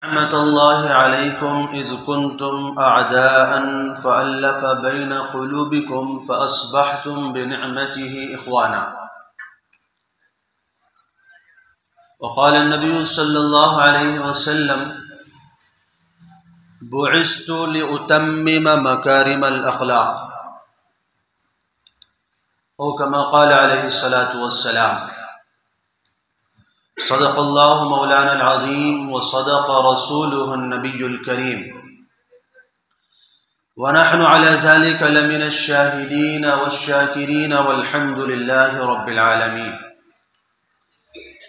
نعمة الله عليكم إذ كنتم أعداء فألف بين قلوبكم فأصبحتم بنعمته إخوانا. وقال النبي صلى الله عليه وسلم: بعثت لأتمم مكارم الأخلاق، أو كما قال عليه الصلاة والسلام. صدق الله مولانا العظيم وصدق رسوله النبي الكريم، ونحن على ذلك لمن الشاهدين والشاكرين والحمد لله رب العالمين.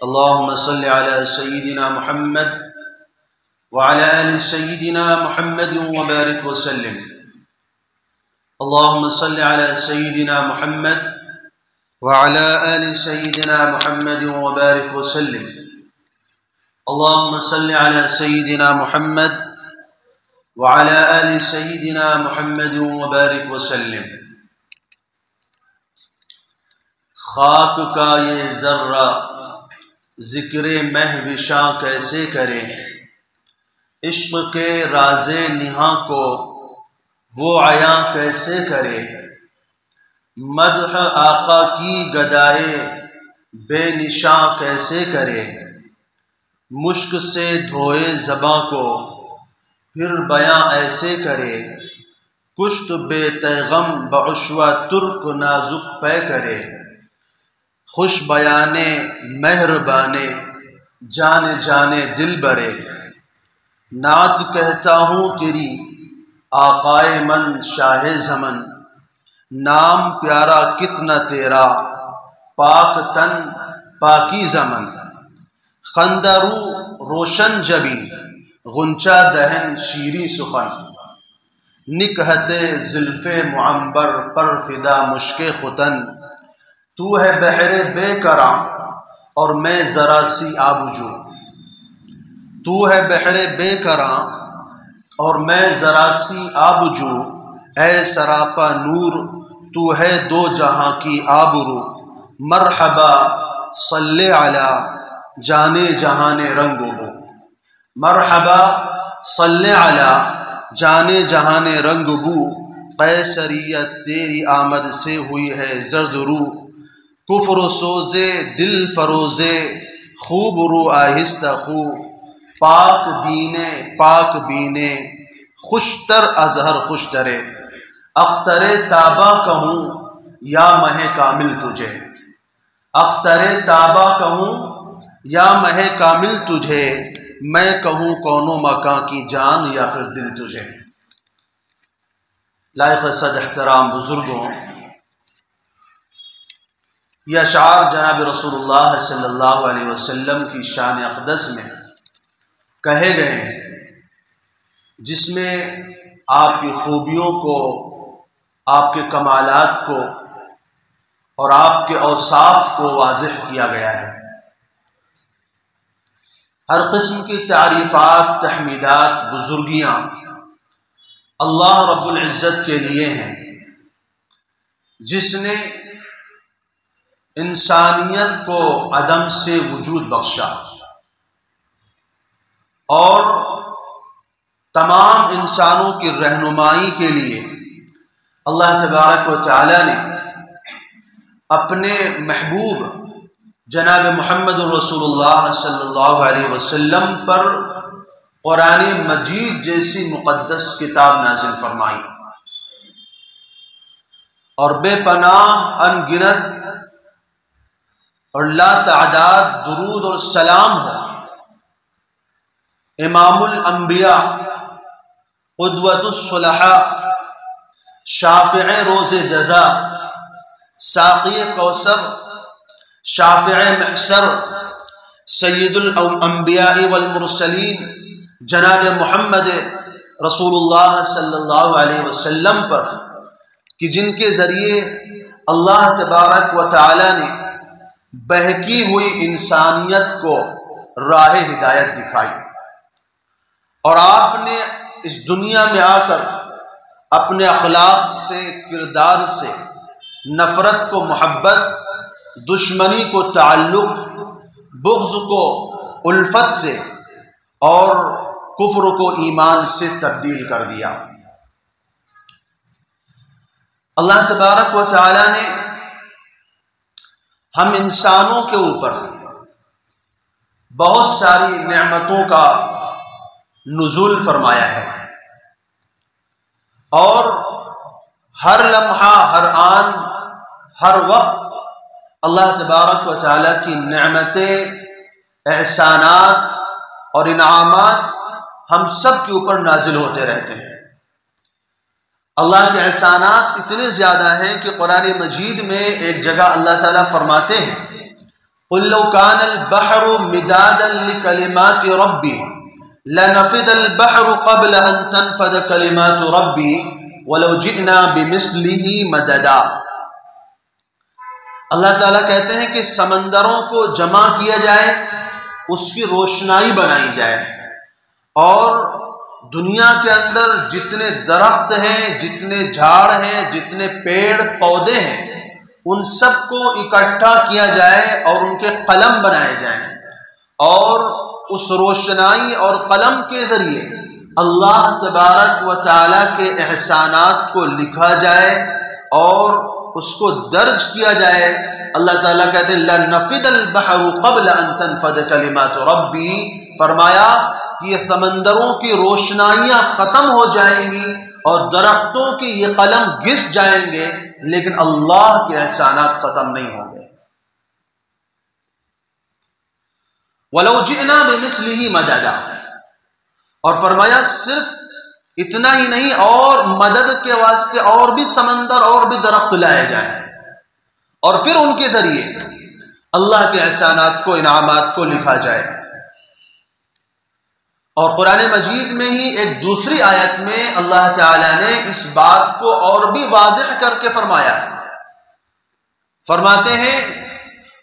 اللهم صل على سيدنا محمد وعلى آل سيدنا محمد وبارك وسلم. اللهم صل على سيدنا محمد وعلى آل سيدنا محمد وبارك وسلم. اللهم صل على سيدنا محمد وعلى آل سيدنا محمد وبارك وسلم. خاک کا یہ ذرہ ذکر مہوشاں کیسے کرے، عشق کے راز نہاں کو وہ عیاں کیسے کرے، مدح آقا کی گدائے بے نشاں کیسے کرے، مشک سے دھوئے زباں کو پھر بیاں ایسے کرے، کشت بے تیغم بعشوہ ترک نازک پے کرے، خوش بیانے مہربانے جانے جانے دل برے، نعت کہتا ہوں تیری آقائے من شاہ زمن، نام پیارا کتنا تیرا پاک تن پاکی زمن، خندہ رو روشن جبی غنچہ دہن شیریں سخن، نکہت زلف معنبر پر فدا مشک ختن، تو ہے بحر بے کراں اور میں ذرا سی آبجو، تو ہے بحر بے کراں اور میں ذرا سی آبجو، اے سراپا نور تو ہے دو جہاں کی آبرو، مرحبا صلی علی جانے جہان رنگ بو، مرحبا صلی علی جانے جہان رنگ بو، قیصریت تیری آمد سے ہوئی ہے زرد رو، کفر و سوزے دل فروزے خوب رو آہستہ خو، پاک دینے پاک بینے خوشتر ازہر خوشترے، اختر تابہ کہوں یا مہ کامل تجھے، اختر تابہ کہوں یا مہ کامل تجھے، میں کہوں کونوں مکان کی جان یا پھر دل تجھے۔ لائق صد احترام بزرگوں، یہ اشعار جناب رسول اللہ صلی اللہ علیہ وسلم کی شان اقدس میں کہے گئے ہیں، جس میں آپ کی خوبیوں کو، آپ کے کمالات کو اور آپ کے اوصاف کو واضح کیا گیا ہے۔ ہر قسم کی تعریفات، تحمیدات، بزرگیاں اللہ رب العزت کے لیے ہیں، جس نے انسانیت کو عدم سے وجود بخشا اور تمام انسانوں کی رہنمائی کے لیے اللہ تبارک و تعالی نے اپنے محبوب جناب محمد رسول اللہ صلی اللہ علیہ وسلم پر قرآن مجید جیسی مقدس کتاب نازل فرمائی، اور بے پناہ ان گنت اور لا تعداد درود اور سلام ہو امام الانبیاء، قدوۃ الصلحاء، شافع روز جزا، ساقی کوثر، شافع محشر، سید الانبیاء والمرسلین جناب محمد رسول اللہ صلی اللہ علیہ وسلم پر، کہ جن کے ذریعے اللہ تبارک و تعالی نے بہکی ہوئی انسانیت کو راہ ہدایت دکھائی، اور آپ نے اس دنیا میں آ کر اپنے اخلاق سے، کردار سے نفرت کو محبت، دشمنی کو تعلق، بغض کو الفت سے اور کفر کو ایمان سے تبدیل کر دیا۔ اللہ تبارک و تعالی نے ہم انسانوں کے اوپر بہت ساری نعمتوں کا نزول فرمایا ہے، اور ہر لمحہ، ہر آن، ہر وقت اللہ تبارک و تعالی کی نعمتیں، احسانات اور انعامات ہم سب کے اوپر نازل ہوتے رہتے ہیں۔ اللہ کے احسانات اتنے زیادہ ہیں کہ قرآن مجید میں ایک جگہ اللہ تعالیٰ فرماتے ہیں قُلْ لَوْ كَانَ الْبَحْرُ مِدَادًا لِكَلِمَاتِ رَبِّي لَنَفِدَ الْبَحْرُ قَبْلَ أَن تَنْفَدَ كَلِمَاتُ رَبِّي وَلَوْ جِئْنَا بِمِثْلِهِ مَدَدًا۔ اللہ تعالیٰ کہتے ہیں کہ سمندروں کو جمع کیا جائے، اس کی روشنائی بنائی جائے، اور دنیا کے اندر جتنے درخت ہیں، جتنے جھاڑ ہیں، جتنے پیڑ پودے ہیں، ان سب کو اکٹھا کیا جائے اور ان کے قلم بنائے جائیں، اور اس روشنائی اور قلم کے ذریعے اللہ تبارک و تعالیٰ کے احسانات کو لکھا جائے اور اس کو درج کیا جائے۔ اللہ تعالیٰ کہتے ہیں لَنَفِدَ الْبَحْرُ قَبْلَ أَن تَنْفَدَ كَلِمَاتُ رَبِّي، فرمایا کہ یہ سمندروں کی روشنائیاں ختم ہو جائیں گی اور درختوں کے یہ قلم گھس جائیں گے، لیکن اللہ کے احسانات ختم نہیں ہوں گے۔ وَلَوْ جِئْنَا بِمِثْلِهِ مَدَدًا، اور فرمایا صرف اتنا ہی نہیں، اور مدد کے واسطے اور بھی سمندر اور بھی درخت لائے جائیں، اور پھر ان کے ذریعے اللہ کے احسانات کو، انعامات کو لکھا جائے۔ اور قرآن مجید میں ہی ایک دوسری آیت میں اللہ تعالیٰ نے اس بات کو اور بھی واضح کر کے فرمایا، فرماتے ہیں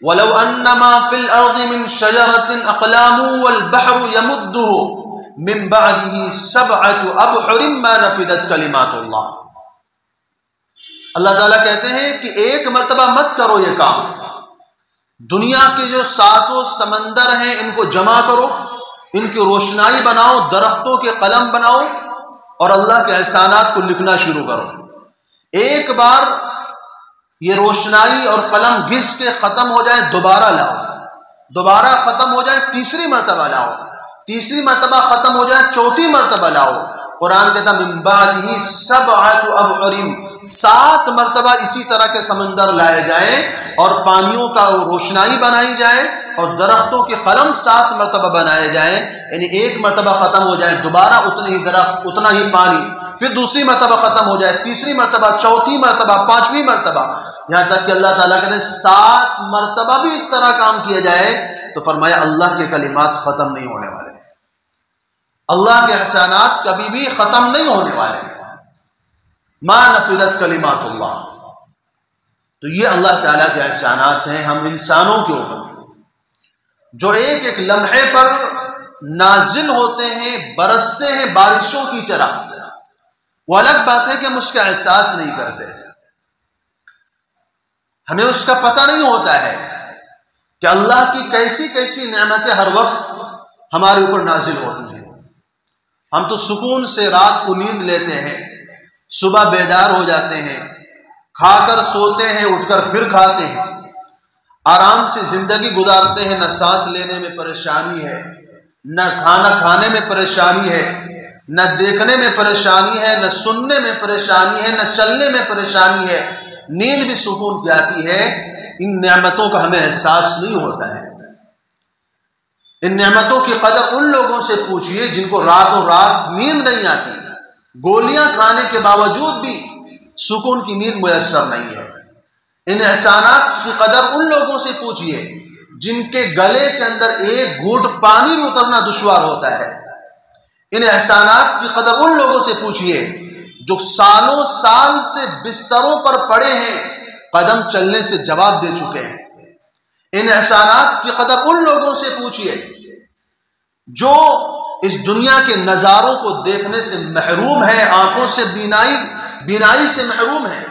وَلَوْ أَنَّ مَا فِي الْأَرْضِ مِنْ شَجَرَةٍ أَقْلَامٌ وَالْبَحْرُ يَمُدُّهُ مِنْ بَعْدِهِ سَبْعَةُ أَبْحُرٍ مَا نَفِدَتْ كَلِمَاتُ اللَّهِ۔ اللہ تعالیٰ کہتے ہیں کہ ایک مرتبہ مت کرو یہ کام، دنیا کے جو ساتوں سمندر ہیں ان کو جمع کرو، ان کی روشنائی بناؤ، درختوں کے قلم بناؤ، اور اللہ کے احسانات کو لکھنا شروع کرو۔ ایک بار یہ روشنائی اور قلم گھس کے ختم ہو جائے، دوبارہ لاؤ، دوبارہ ختم ہو جائے، تیسری مرتبہ لاؤ، تیسری مرتبہ ختم ہو جائے، چوتھی مرتبہ لاؤ۔ قرآن کہتا من بعدہ سبعۃ ابحر، 7 مرتبہ اسی طرح کے سمندر لائے جائیں اور پانیوں کا روشنائی بنائی جائے اور درختوں کے قلم 7 مرتبہ بنائے جائیں، یعنی ایک مرتبہ ختم ہو جائے، دوبارہ اتنے ہی درخت، اتنا ہی پانی، پھر دوسری مرتبہ ختم ہو جائے، تیسری مرتبہ، چوتھی مرتبہ، 5ویں مرتبہ، یہاں تک کہ اللہ تعالیٰ کہتے ہیں 7 مرتبہ بھی اس طرح کام کیا جائے تو فرمایا اللہ کے کلمات ختم نہیں ہونے والے، اللہ کے احسانات کبھی بھی ختم نہیں ہونے والے۔ ما نفدت کلمات اللہ، تو یہ اللہ تعالیٰ کے احسانات ہیں ہم انسانوں کے اوپر جو ایک ایک لمحے پر نازل ہوتے ہیں، برستے ہیں بارشوں کی طرح۔ وہ الگ بات ہے کہ ہم اس کا احساس نہیں کرتے، ہمیں اس کا پتہ نہیں ہوتا ہے کہ اللہ کی کیسی کیسی نعمتیں ہر وقت ہمارے اوپر نازل ہوتی ہیں۔ ہم تو سکون سے رات کو نیند لیتے ہیں، صبح بیدار ہو جاتے ہیں، کھا کر سوتے ہیں، اٹھ کر پھر کھاتے ہیں، آرام سے زندگی گزارتے ہیں، نہ سانس لینے میں پریشانی ہے، نہ کھانا کھانے میں پریشانی ہے، نہ دیکھنے میں پریشانی ہے، نہ سننے میں پریشانی ہے، نہ چلنے میں پریشانی ہے، نیند بھی سکون کی آتی ہے۔ ان نعمتوں کا ہمیں احساس نہیں ہوتا ہے۔ ان نعمتوں کی قدر ان لوگوں سے پوچھئے جن کو راتوں رات نیند نہیں آتی، گولیاں کھانے کے باوجود بھی سکون کی نیند میسر نہیں ہے۔ ان احسانات کی قدر ان لوگوں سے پوچھئے جن کے گلے کے اندر ایک گھونٹ پانی بھی اترنا دشوار ہوتا ہے۔ ان احسانات کی قدر ان لوگوں سے پوچھئے جو سالوں سال سے بستروں پر پڑے ہیں، قدم چلنے سے جواب دے چکے ہیں۔ ان احسانات کی قدر ان لوگوں سے پوچھئے جو اس دنیا کے نظاروں کو دیکھنے سے محروم ہے، آنکھوں سے بینائی سے محروم ہے،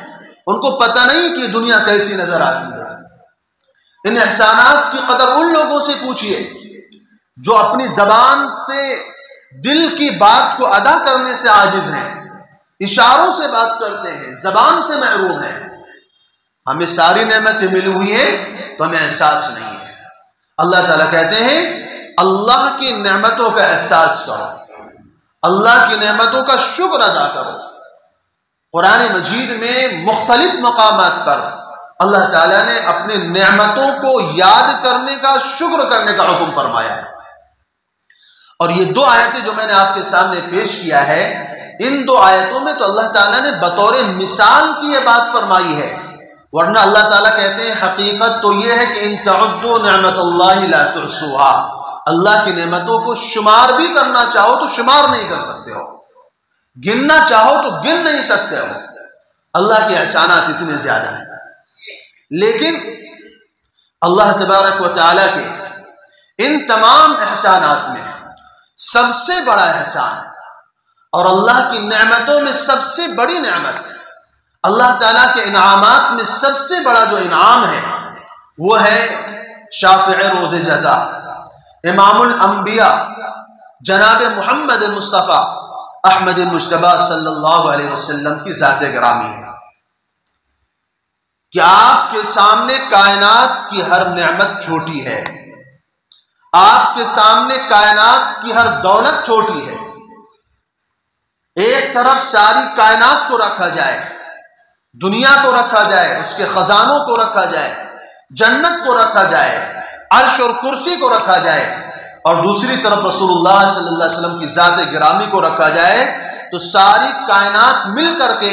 ان کو پتہ نہیں کہ دنیا کیسی نظر آتی ہے۔ ان احسانات کی قدر ان لوگوں سے پوچھئے جو اپنی زبان سے دل کی بات کو ادا کرنے سے عاجز ہیں، اشاروں سے بات کرتے ہیں، زبان سے محروم ہیں۔ ہمیں ساری نعمتیں ملی ہوئی ہیں تو ہمیں احساس نہیں ہے۔ اللہ تعالیٰ کہتے ہیں اللہ کی نعمتوں کا احساس کرو، اللہ کی نعمتوں کا شکر ادا کرو۔ قرآن مجید میں مختلف مقامات پر اللہ تعالیٰ نے اپنی نعمتوں کو یاد کرنے کا، شکر کرنے کا حکم فرمایا ہے۔ اور یہ دو آیتیں جو میں نے آپ کے سامنے پیش کیا ہے، ان دو آیتوں میں تو اللہ تعالیٰ نے بطور مثال کی یہ بات فرمائی ہے، ورنہ اللہ تعالیٰ کہتے ہیں حقیقت تو یہ ہے کہ ان تعدوا نعمت اللہ لا تحصوها، اللہ کی نعمتوں کو شمار بھی کرنا چاہو تو شمار نہیں کر سکتے ہو، گننا چاہو تو گن نہیں سکتے ہو۔ اللہ کے احسانات اتنے زیادہ ہیں، لیکن اللہ تبارک و تعالیٰ کے ان تمام احسانات میں سب سے بڑا احسان اور اللہ کی نعمتوں میں سب سے بڑی نعمت، اللہ تعالیٰ کے انعامات میں سب سے بڑا جو انعام ہے وہ ہے شافع روز جزا، امام الانبیاء جناب محمد مصطفیٰ احمد مجتبیٰ صلی اللہ علیہ وسلم کی ذات گرامی ہے کہ آپ کے سامنے کائنات کی ہر نعمت چھوٹی ہے، آپ کے سامنے کائنات کی ہر دولت چھوٹی ہے۔ ایک طرف ساری کائنات کو رکھا جائے، دنیا کو رکھا جائے، اس کے خزانوں کو رکھا جائے، جنت کو رکھا جائے، عرش اور کرسی کو رکھا جائے، اور دوسری طرف رسول اللہ صلی اللہ علیہ وسلم کی ذات گرامی کو رکھا جائے، تو ساری کائنات مل کر کے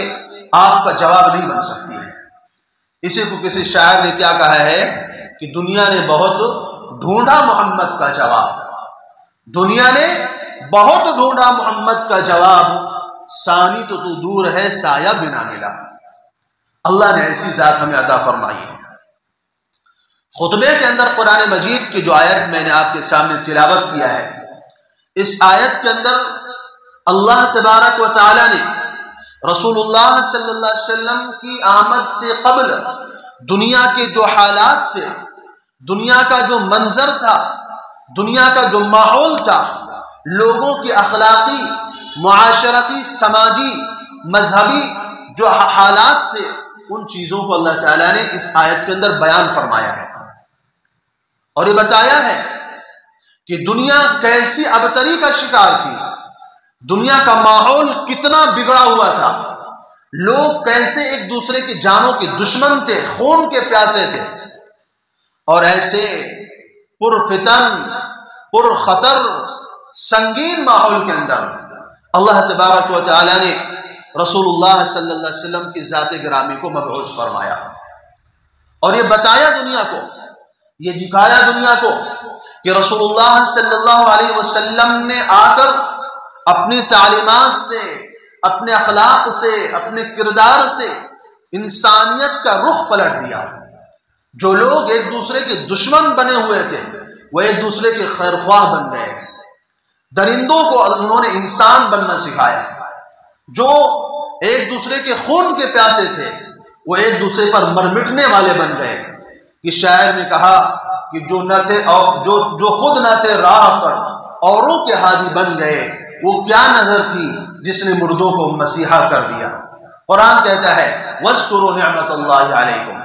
آپ کا جواب نہیں بن سکتی ہے۔ اسی کو کسی شاعر نے کیا کہا ہے کہ دنیا نے بہت ڈھونڈا محمد کا جواب، دنیا نے بہت ڈھونڈا محمد کا جواب، ثانی تو دور ہے سایہ بنا ملا۔ اللہ نے ایسی ذات ہمیں عطا فرمائی ہے۔ خطبے کے اندر قرآن مجید کی جو آیت میں نے آپ کے سامنے تلاوت کیا ہے، اس آیت کے اندر اللہ تبارک و تعالی نے رسول اللہ صلی اللہ علیہ وسلم کی آمد سے قبل دنیا کے جو حالات تھے، دنیا کا جو منظر تھا، دنیا کا جو ماحول تھا، لوگوں کے اخلاقی، معاشرتی، سماجی، مذہبی جو حالات تھے، ان چیزوں کو اللہ تعالیٰ نے اس آیت کے اندر بیان فرمایا ہے، اور یہ بتایا ہے کہ دنیا کیسی ابتری کا شکار تھی، دنیا کا ماحول کتنا بگڑا ہوا تھا، لوگ کیسے ایک دوسرے کی جانوں کے دشمن تھے، خون کے پیاسے تھے، اور ایسے پرفتن، پرخطر، سنگین ماحول کے اندر اللہ تبارک و تعالی نے رسول اللہ صلی اللہ علیہ وسلم کی ذات گرامی کو مبعوث فرمایا، اور یہ بتایا دنیا کو، یہ دکھایا دنیا کو کہ رسول اللہ صلی اللہ علیہ وسلم نے آ کر اپنی تعلیمات سے، اپنے اخلاق سے، اپنے کردار سے انسانیت کا رخ پلٹ دیا۔ جو لوگ ایک دوسرے کے دشمن بنے ہوئے تھے وہ ایک دوسرے کے خیرخواہ بن گئے، درندوں کو انہوں نے انسان بننا سکھایا، جو ایک دوسرے کے خون کے پیاسے تھے وہ ایک دوسرے پر مرمٹنے والے بن گئے۔ کہ شاعر نے کہا کہ جو نہ تھے جو خود نہ تھے راہ پر اوروں کے ہادی بن گئے، وہ کیا نظر تھی جس نے مردوں کو مسیحا کر دیا۔ قرآن کہتا ہے وَاذْكُرُوا نِعْمَةَ اللَّهِ عَلَيْكُمْ،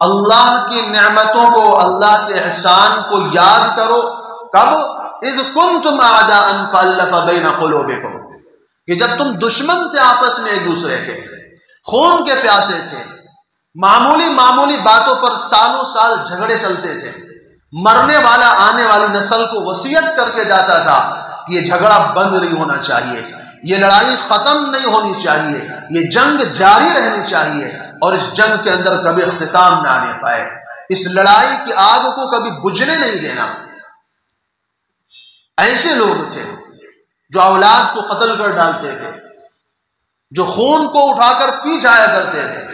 اللہ کی نعمتوں کو، اللہ کے احسان کو یاد کرو۔ کب؟ اِذْ كُنْتُمْ أَعْدَاءً فَأَلَّفَ بَيْنَ قُلُوبِكُمْ، کہ جب تم دشمن تھے آپس میں ایک دوسرے کے، خون کے پیاسے تھے، معمولی باتوں پر سالوں سال جھگڑے چلتے تھے، مرنے والا آنے والی نسل کو وصیت کر کے جاتا تھا کہ یہ جھگڑا بند نہیں ہونا چاہیے، یہ لڑائی ختم نہیں ہونی چاہیے، یہ جنگ جاری رہنی چاہیے، اور اس جنگ کے اندر کبھی اختتام نہ آنے پائے، اس لڑائی کی آگ کو کبھی بجھنے نہیں دینا۔ ایسے لوگ تھے جو اولاد کو قتل کر ڈالتے تھے، جو خون کو اٹھا کر پی جایا کرتے تھے،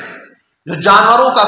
جو جانوروں کا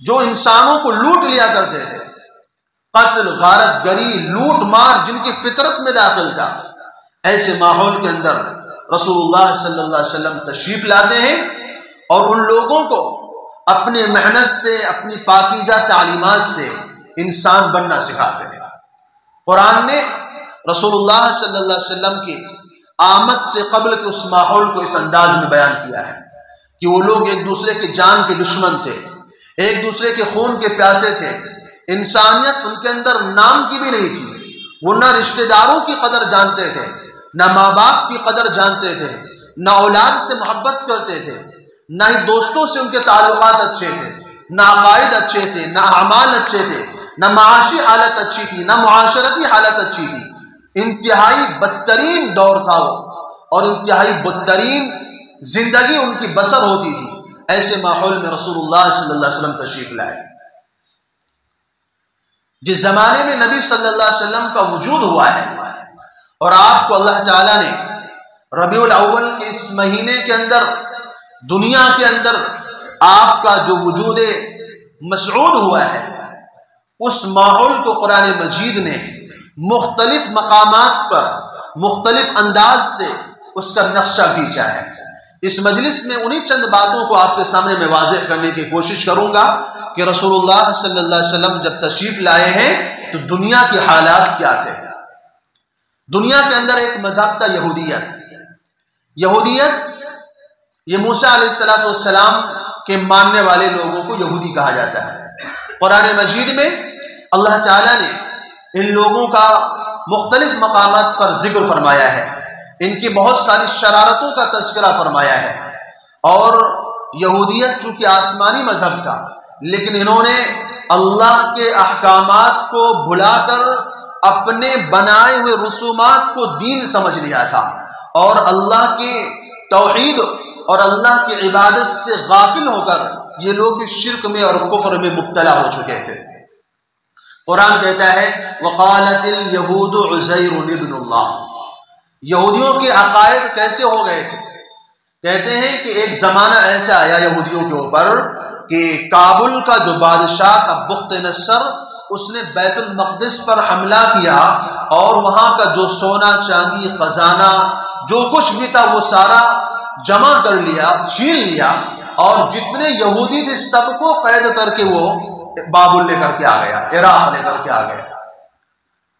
جو انسانوں کو لوٹ لیا کرتے تھے، قتل، غارت گری، لوٹ مار جن کی فطرت میں داخل تھا۔ ایسے ماحول کے اندر رسول اللہ صلی اللہ علیہ وسلم تشریف لاتے ہیں اور ان لوگوں کو اپنے محنت سے، اپنی پاکیزہ تعلیمات سے انسان بننا سکھاتے ہیں۔ قرآن نے رسول اللہ صلی اللہ علیہ وسلم کی آمد سے قبل کے اس ماحول کو اس انداز میں بیان کیا ہے کہ وہ لوگ ایک دوسرے کی جان کے دشمن تھے، ایک دوسرے کے خون کے پیاسے تھے، انسانیت ان کے اندر نام کی بھی نہیں تھی، وہ نہ رشتہ داروں کی قدر جانتے تھے، نہ ماں باپ کی قدر جانتے تھے، نہ اولاد سے محبت کرتے تھے، نہ ہی دوستوں سے ان کے تعلقات اچھے تھے، نہ عقائد اچھے تھے، نہ اعمال اچھے تھے، نہ معاشی حالت اچھی تھی، نہ معاشرتی حالت اچھی تھی۔ انتہائی بدترین دور تھا وہ، اور انتہائی بدترین زندگی ان کی بسر ہوتی تھی۔ ایسے ماحول میں رسول اللہ صلی اللہ علیہ وسلم تشریف لائے۔ جس زمانے میں نبی صلی اللہ علیہ وسلم کا وجود ہوا ہے، اور آپ کو اللہ تعالیٰ نے ربیع الاول کے اس مہینے کے اندر دنیا کے اندر آپ کا جو وجود مسعود ہوا ہے، اس ماحول کو قرآن مجید نے مختلف مقامات پر مختلف انداز سے اس کا نقشہ کھینچا ہے۔ اس مجلس میں انہی چند باتوں کو آپ کے سامنے میں واضح کرنے کی کوشش کروں گا کہ رسول اللہ صلی اللہ علیہ وسلم جب تشریف لائے ہیں تو دنیا کے حالات کیا تھے۔ دنیا کے اندر ایک مذہب تھا یہودیت، یہ موسیٰ علیہ السلام کے ماننے والے لوگوں کو یہودی کہا جاتا ہے۔ قرآن مجید میں اللہ تعالیٰ نے ان لوگوں کا مختلف مقامات پر ذکر فرمایا ہے، ان کی بہت ساری شرارتوں کا تذکرہ فرمایا ہے۔ اور یہودیت چونکہ آسمانی مذہب تھا، لیکن انہوں نے اللہ کے احکامات کو بھلا کر اپنے بنائے ہوئے رسومات کو دین سمجھ لیا تھا، اور اللہ کی توحید اور اللہ کی عبادت سے غافل ہو کر یہ لوگ شرک میں اور کفر میں مبتلا ہو چکے تھے۔ قرآن کہتا ہے وقالت اليہود عزیر ابن اللہ۔ یہودیوں کے عقائد کیسے ہو گئے تھے؟ کہتے ہیں کہ ایک زمانہ ایسا آیا یہودیوں کے اوپر کہ کابل کا جو بادشاہ تھا بخت نصر، اس نے بیت المقدس پر حملہ کیا اور وہاں کا جو سونا چاندی خزانہ جو کچھ بھی تھا وہ سارا جمع کر لیا، چھین لیا، اور جتنے یہودی تھے سب کو قید کر کے وہ بابل لے کر کے آ گیا، عراق لے کر کے آ گیا۔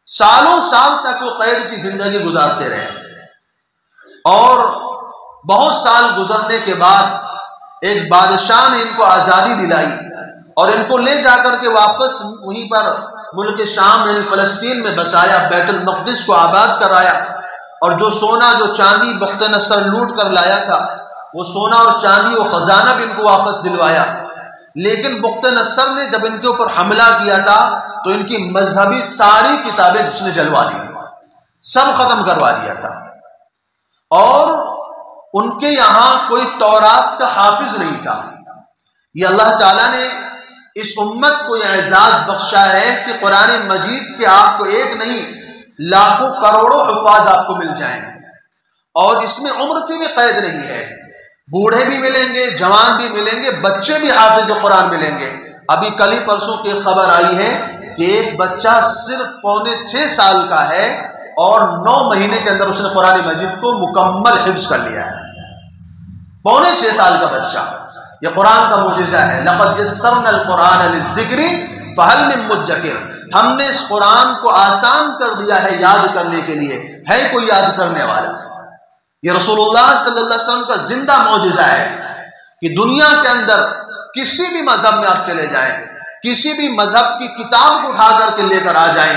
سالوں سال تک وہ قید کی زندگی گزارتے رہے، اور بہت سال گزرنے کے بعد ایک بادشاہ نے ان کو آزادی دلائی اور ان کو لے جا کر کے واپس وہیں پر ملک شام یعنی فلسطین میں بسایا، بیت المقدس کو آباد کرایا، اور جو سونا جو چاندی بخت نصر لوٹ کر لایا تھا وہ سونا اور چاندی وہ خزانہ بھی ان کو واپس دلوایا۔ لیکن بخت نصر نے جب ان کے اوپر حملہ کیا تھا تو ان کی مذہبی ساری کتابیں اس نے جلوا دی، سب ختم کروا دیا تھا، اور ان کے یہاں کوئی تورات کا حافظ نہیں تھا۔ یہ اللہ تعالیٰ نے اس امت کو یہ اعزاز بخشا ہے کہ قرآن مجید کے آپ کو ایک نہیں لاکھوں کروڑوں حفاظ آپ کو مل جائیں گے، اور اس میں عمر کی بھی قید نہیں ہے، بوڑھے بھی ملیں گے، جوان بھی ملیں گے، بچے بھی حافظ قرآن ملیں گے۔ ابھی کل ہی پرسوں کی خبر آئی ہے کہ ایک بچہ صرف 6.25 سال کا ہے اور 9 مہینے کے اندر اس نے قرآن مجید کو مکمل حفظ کر لیا ہے۔ 6.25 سال کا بچہ، یہ قرآن کا معجزہ ہے۔ لقد یسرنا القرآن للذکر فہل من مدکر، ہم نے اس قرآن کو آسان کر دیا ہے یاد کرنے کے لیے، ہے کوئی یاد کرنے والا؟ یہ رسول اللہ صلی اللہ علیہ وسلم کا زندہ معجزہ ہے کہ دنیا کے اندر کسی بھی مذہب میں آپ چلے جائیں، کسی بھی مذہب کی کتاب کو اٹھا کر کے لے کر آ جائیں،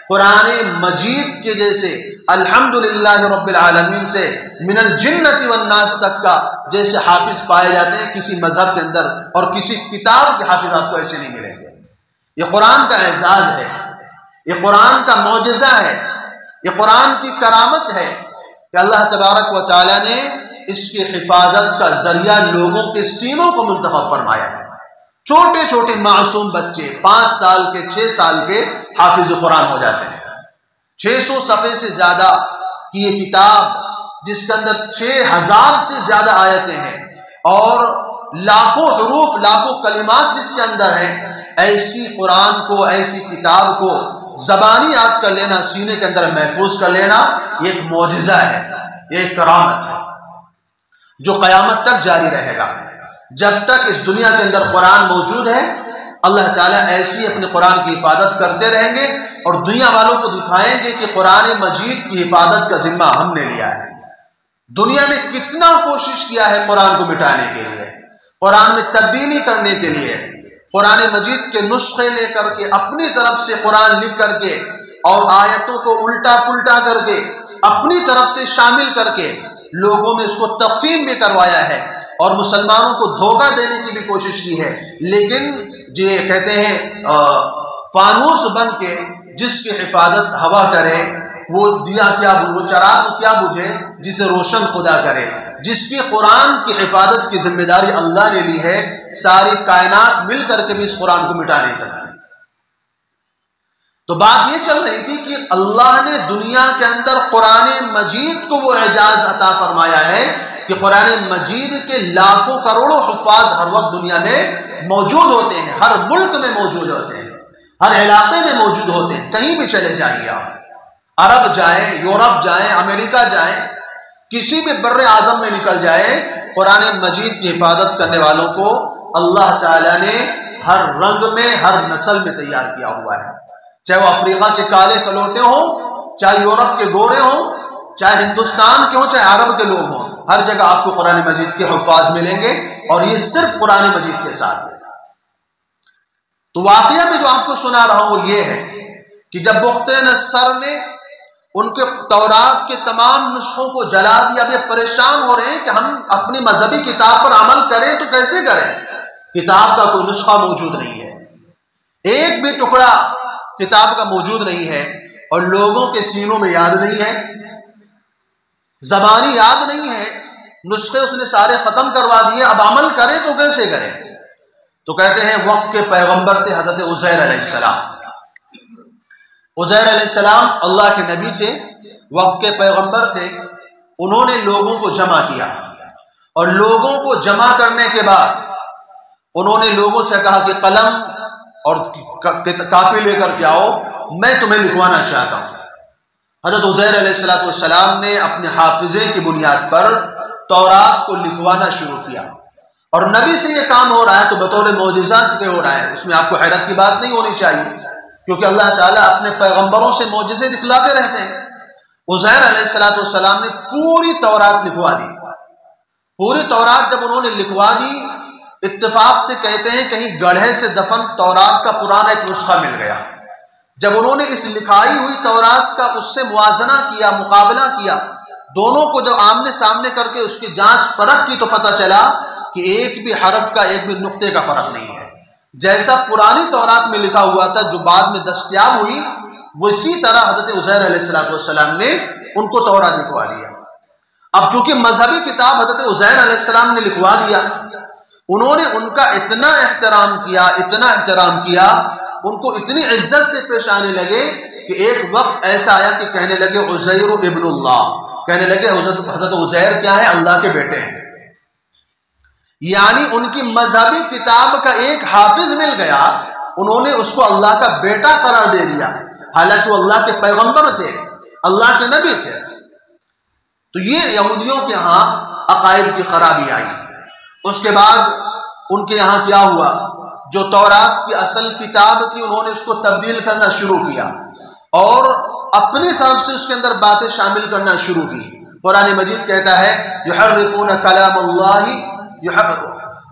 قرآن مجید کے جیسے الحمدللہ رب العالمین سے من الجنت والناس تک کا جیسے حافظ پائے جاتے ہیں کسی مذہب کے اندر، اور کسی کتاب کے حافظ آپ کو ایسے نہیں ملیں گے۔ یہ قرآن کا اعزاز ہے، یہ قرآن کا معجزہ ہے، یہ قرآن کی کرامت ہے کہ اللہ تبارک و تعالیٰ نے اس کی حفاظت کا ذریعہ لوگوں کے سینوں کو منتخب فرمایا ہے۔ چھوٹے چھوٹے معصوم بچے 5 سال کے 6 سال کے حافظ قرآن ہو جاتے ہیں۔ 600 صفحے سے زیادہ کی یہ کتاب جس کے اندر 6000 سے زیادہ آیتیں ہیں اور لاکھوں حروف لاکھوں کلمات جس کے اندر ہیں، ایسی قرآن کو، ایسی کتاب کو زبانی یاد کر لینا، سینے کے اندر محفوظ کر لینا، یہ ایک معجزہ ہے، یہ ایک کرامت ہے جو قیامت تک جاری رہے گا۔ جب تک اس دنیا کے اندر قرآن موجود ہے اللہ تعالیٰ ایسی اپنے قرآن کی حفاظت کرتے رہیں گے اور دنیا والوں کو دکھائیں گے کہ قرآن مجید کی حفاظت کا ذمہ ہم نے لیا ہے۔ دنیا نے کتنا کوشش کیا ہے قرآن کو مٹانے کے لیے، قرآن میں تبدیلی کرنے کے لیے، قرآن مجید کے نسخے لے کر کے اپنی طرف سے قرآن لکھ کر کے اور آیتوں کو الٹا پلٹا کر کے اپنی طرف سے شامل کر کے لوگوں میں اس کو تقسیم بھی کروایا ہے اور مسلمانوں کو دھوکہ دینے کی بھی کوشش کی ہے۔ لیکن یہ کہتے ہیں فانوس بن کے جس کی حفاظت ہوا کرے وہ دیا کیا، وہ چراغ کیا بجھے جسے روشن خدا کرے۔ جس کی قرآن کی حفاظت کی ذمہ داری اللہ نے لی ہے، ساری کائنات مل کر کے بھی اس قرآن کو مٹا نہیں سکتی۔ تو بات یہ چل رہی تھی کہ اللہ نے دنیا کے اندر قرآن مجید کو وہ اعجاز عطا فرمایا ہے کہ قرآن مجید کے لاکھوں کروڑوں حفاظ ہر وقت دنیا میں موجود ہوتے ہیں، ہر ملک میں موجود ہوتے ہیں، ہر علاقے میں موجود ہوتے ہیں۔ کہیں بھی چلے جائیے آپ، عرب جائیں، یورپ جائیں، امریکہ جائیں، کسی بھی بر اعظم میں نکل جائے، قرآن مجید کی حفاظت کرنے والوں کو اللہ تعالیٰ نے ہر رنگ میں، ہر نسل میں تیار کیا ہوا ہے، چاہے وہ افریقہ کے کالے کلوٹے ہوں، چاہے یورپ کے گورے ہوں، چاہے ہندوستان کے ہوں، چاہے عرب کے لوگ ہوں، ہر جگہ آپ کو قرآن مجید کے حفاظ ملیں گے، اور یہ صرف قرآن مجید کے ساتھ ہے۔ تو واقعہ میں جو آپ کو سنا رہا ہوں وہ یہ ہے کہ جب بخت نصر نے ان کے تورات کے تمام نسخوں کو جلا دیا، اب یہ پریشان ہو رہے ہیں کہ ہم اپنی مذہبی کتاب پر عمل کریں تو کیسے کریں؟ کتاب کا کوئی نسخہ موجود نہیں ہے، ایک بھی ٹکڑا کتاب کا موجود نہیں ہے، اور لوگوں کے سینوں میں یاد نہیں ہے، زبانی یاد نہیں ہے، نسخے اس نے سارے ختم کروا دیے، اب عمل کرے تو کیسے کرے؟ تو کہتے ہیں وقت کے پیغمبر تھے حضرت عزیر علیہ السلام۔ عزیر علیہ السلام اللہ کے نبی تھے، وقت کے پیغمبر تھے۔ انہوں نے لوگوں کو جمع کیا، اور لوگوں کو جمع کرنے کے بعد انہوں نے لوگوں سے کہا کہ قلم اور کاپی لے کر کے آؤ، میں تمہیں لکھوانا چاہتا ہوں۔ حضرت عزیر علیہ السلام نے اپنے حافظے کی بنیاد پر تورات کو لکھوانا شروع کیا، اور نبی سے یہ کام ہو رہا ہے تو بطور معجزات کے ہو رہا ہے، اس میں آپ کو حیرت کی بات نہیں ہونی چاہیے، کیونکہ اللہ تعالیٰ اپنے پیغمبروں سے معجزے دکھلاتے رہتے ہیں۔ عزیر علیہ السلام نے پوری تورات لکھوا دی۔ پوری تورات جب انہوں نے لکھوا دی، اتفاق سے کہتے ہیں کہیں گڑھے سے دفن تورات کا پرانا ایک نسخہ مل گیا۔ جب انہوں نے اس لکھائی ہوئی تورات کا اس سے موازنہ کیا، مقابلہ کیا، دونوں کو جب آمنے سامنے کر کے اس کی جانچ پرکھ کی تو پتہ چلا کہ ایک بھی حرف کا، ایک بھی نقطے کا فرق نہیں ہے۔ جیسا پرانی تورات میں لکھا ہوا تھا جو بعد میں دستیاب ہوئی، اسی طرح حضرت عزیر علیہ السلام نے ان کو تورات لکھوا دیا۔ اب چونکہ مذہبی کتاب حضرت عزیر علیہ السلام نے لکھوا دیا، انہوں نے ان کا اتنا احترام کیا، اتنا احترام کیا، ان کو اتنی عزت سے پیش آنے لگے کہ ایک وقت ایسا آیا کہ کہنے لگے عزیر ابن اللہ، کہنے لگے حضرت عزیر کیا ہے؟ اللہ کے بیٹے ہیں۔ یعنی ان کی مذہبی کتاب کا ایک حافظ مل گیا، انہوں نے اس کو اللہ کا بیٹا قرار دے دیا، حالانکہ وہ اللہ کے پیغمبر تھے، اللہ کے نبی تھے۔ تو یہ یہودیوں کے ہاں عقائد کی خرابی آئی۔ اس کے بعد ان کے یہاں کیا ہوا؟ جو تورات کی اصل کتاب تھی انہوں نے اس کو تبدیل کرنا شروع کیا، اور اپنی طرف سے اس کے اندر باتیں شامل کرنا شروع کی۔ قرآن مجید کہتا ہے یحرفون کلام اللہ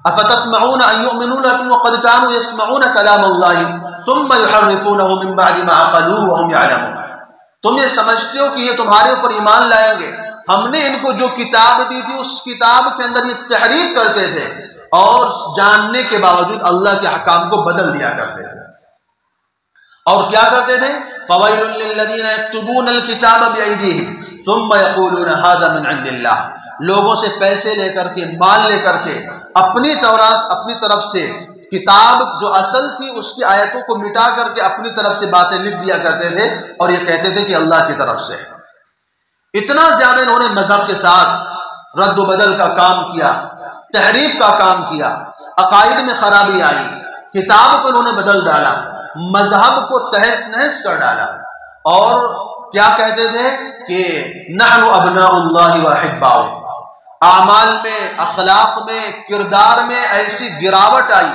افتطمعون ان یؤمنوا لکم وقد كانوا يسمعون کلام اللہ ثم یحرفونہ من بعد ما عقلوه وهم يعلمون۔ تم یہ سمجھتے ہو کہ یہ تمہارے اوپر ایمان لائیں گے؟ ہم نے ان کو جو کتاب دی تھی اس کتاب کے اندر یہ تحریف کرتے تھے، اور جاننے کے باوجود اللہ کے احکام کو بدل دیا کرتے تھے۔ اور کیا کرتے تھے؟ فویل للذین یکتبون الکتاب بأیدیہم ثم یقولون ھذا من عند اللہ۔ لوگوں سے پیسے لے کر کے، مال لے کر کے، اپنی تورات اپنی طرف سے کتاب جو اصل تھی اس کی آیتوں کو مٹا کر کے اپنی طرف سے باتیں لکھ دیا کرتے تھے، اور یہ کہتے تھے کہ اللہ کی طرف سے۔ اتنا زیادہ انہوں نے مذہب کے ساتھ رد و بدل کا کام کیا، تحریف کا کام کیا، عقائد میں خرابی آئی، کتاب کو انہوں نے بدل ڈالا، مذہب کو تہس نہس کر ڈالا، اور کیا کہتے تھے کہ نحن ابناء اللہ واحباؤ۔ اعمال میں، اخلاق میں، کردار میں ایسی گراوٹ آئی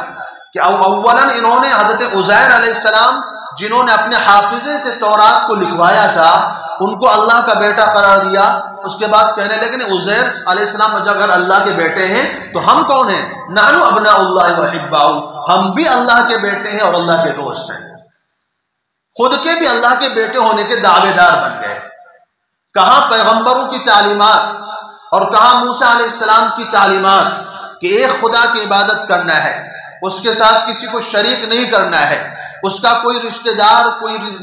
کہ اولاً انہوں نے حضرت عزیر علیہ السلام جنہوں نے اپنے حافظے سے تورات کو لکھوایا تھا ان کو اللہ کا بیٹا قرار دیا. اس کے بعد کہنے لگے کہ عزیر علیہ السلام اگر اللہ کے بیٹے ہیں تو ہم کون ہیں؟ نحن ابناء اللہ واحباؤہ، ہم بھی اللہ کے بیٹے ہیں اور اللہ کے دوست ہیں. خود کے بھی اللہ کے بیٹے ہونے کے دعوے دار بن گئے. کہاں پیغمبروں کی تعلیمات اور کہاں موسیٰ علیہ السلام کی تعلیمات کہ ایک خدا کی عبادت کرنا ہے، اس کے ساتھ کسی کو شریک نہیں کرنا ہے، اس کا کوئی رشتہ دار،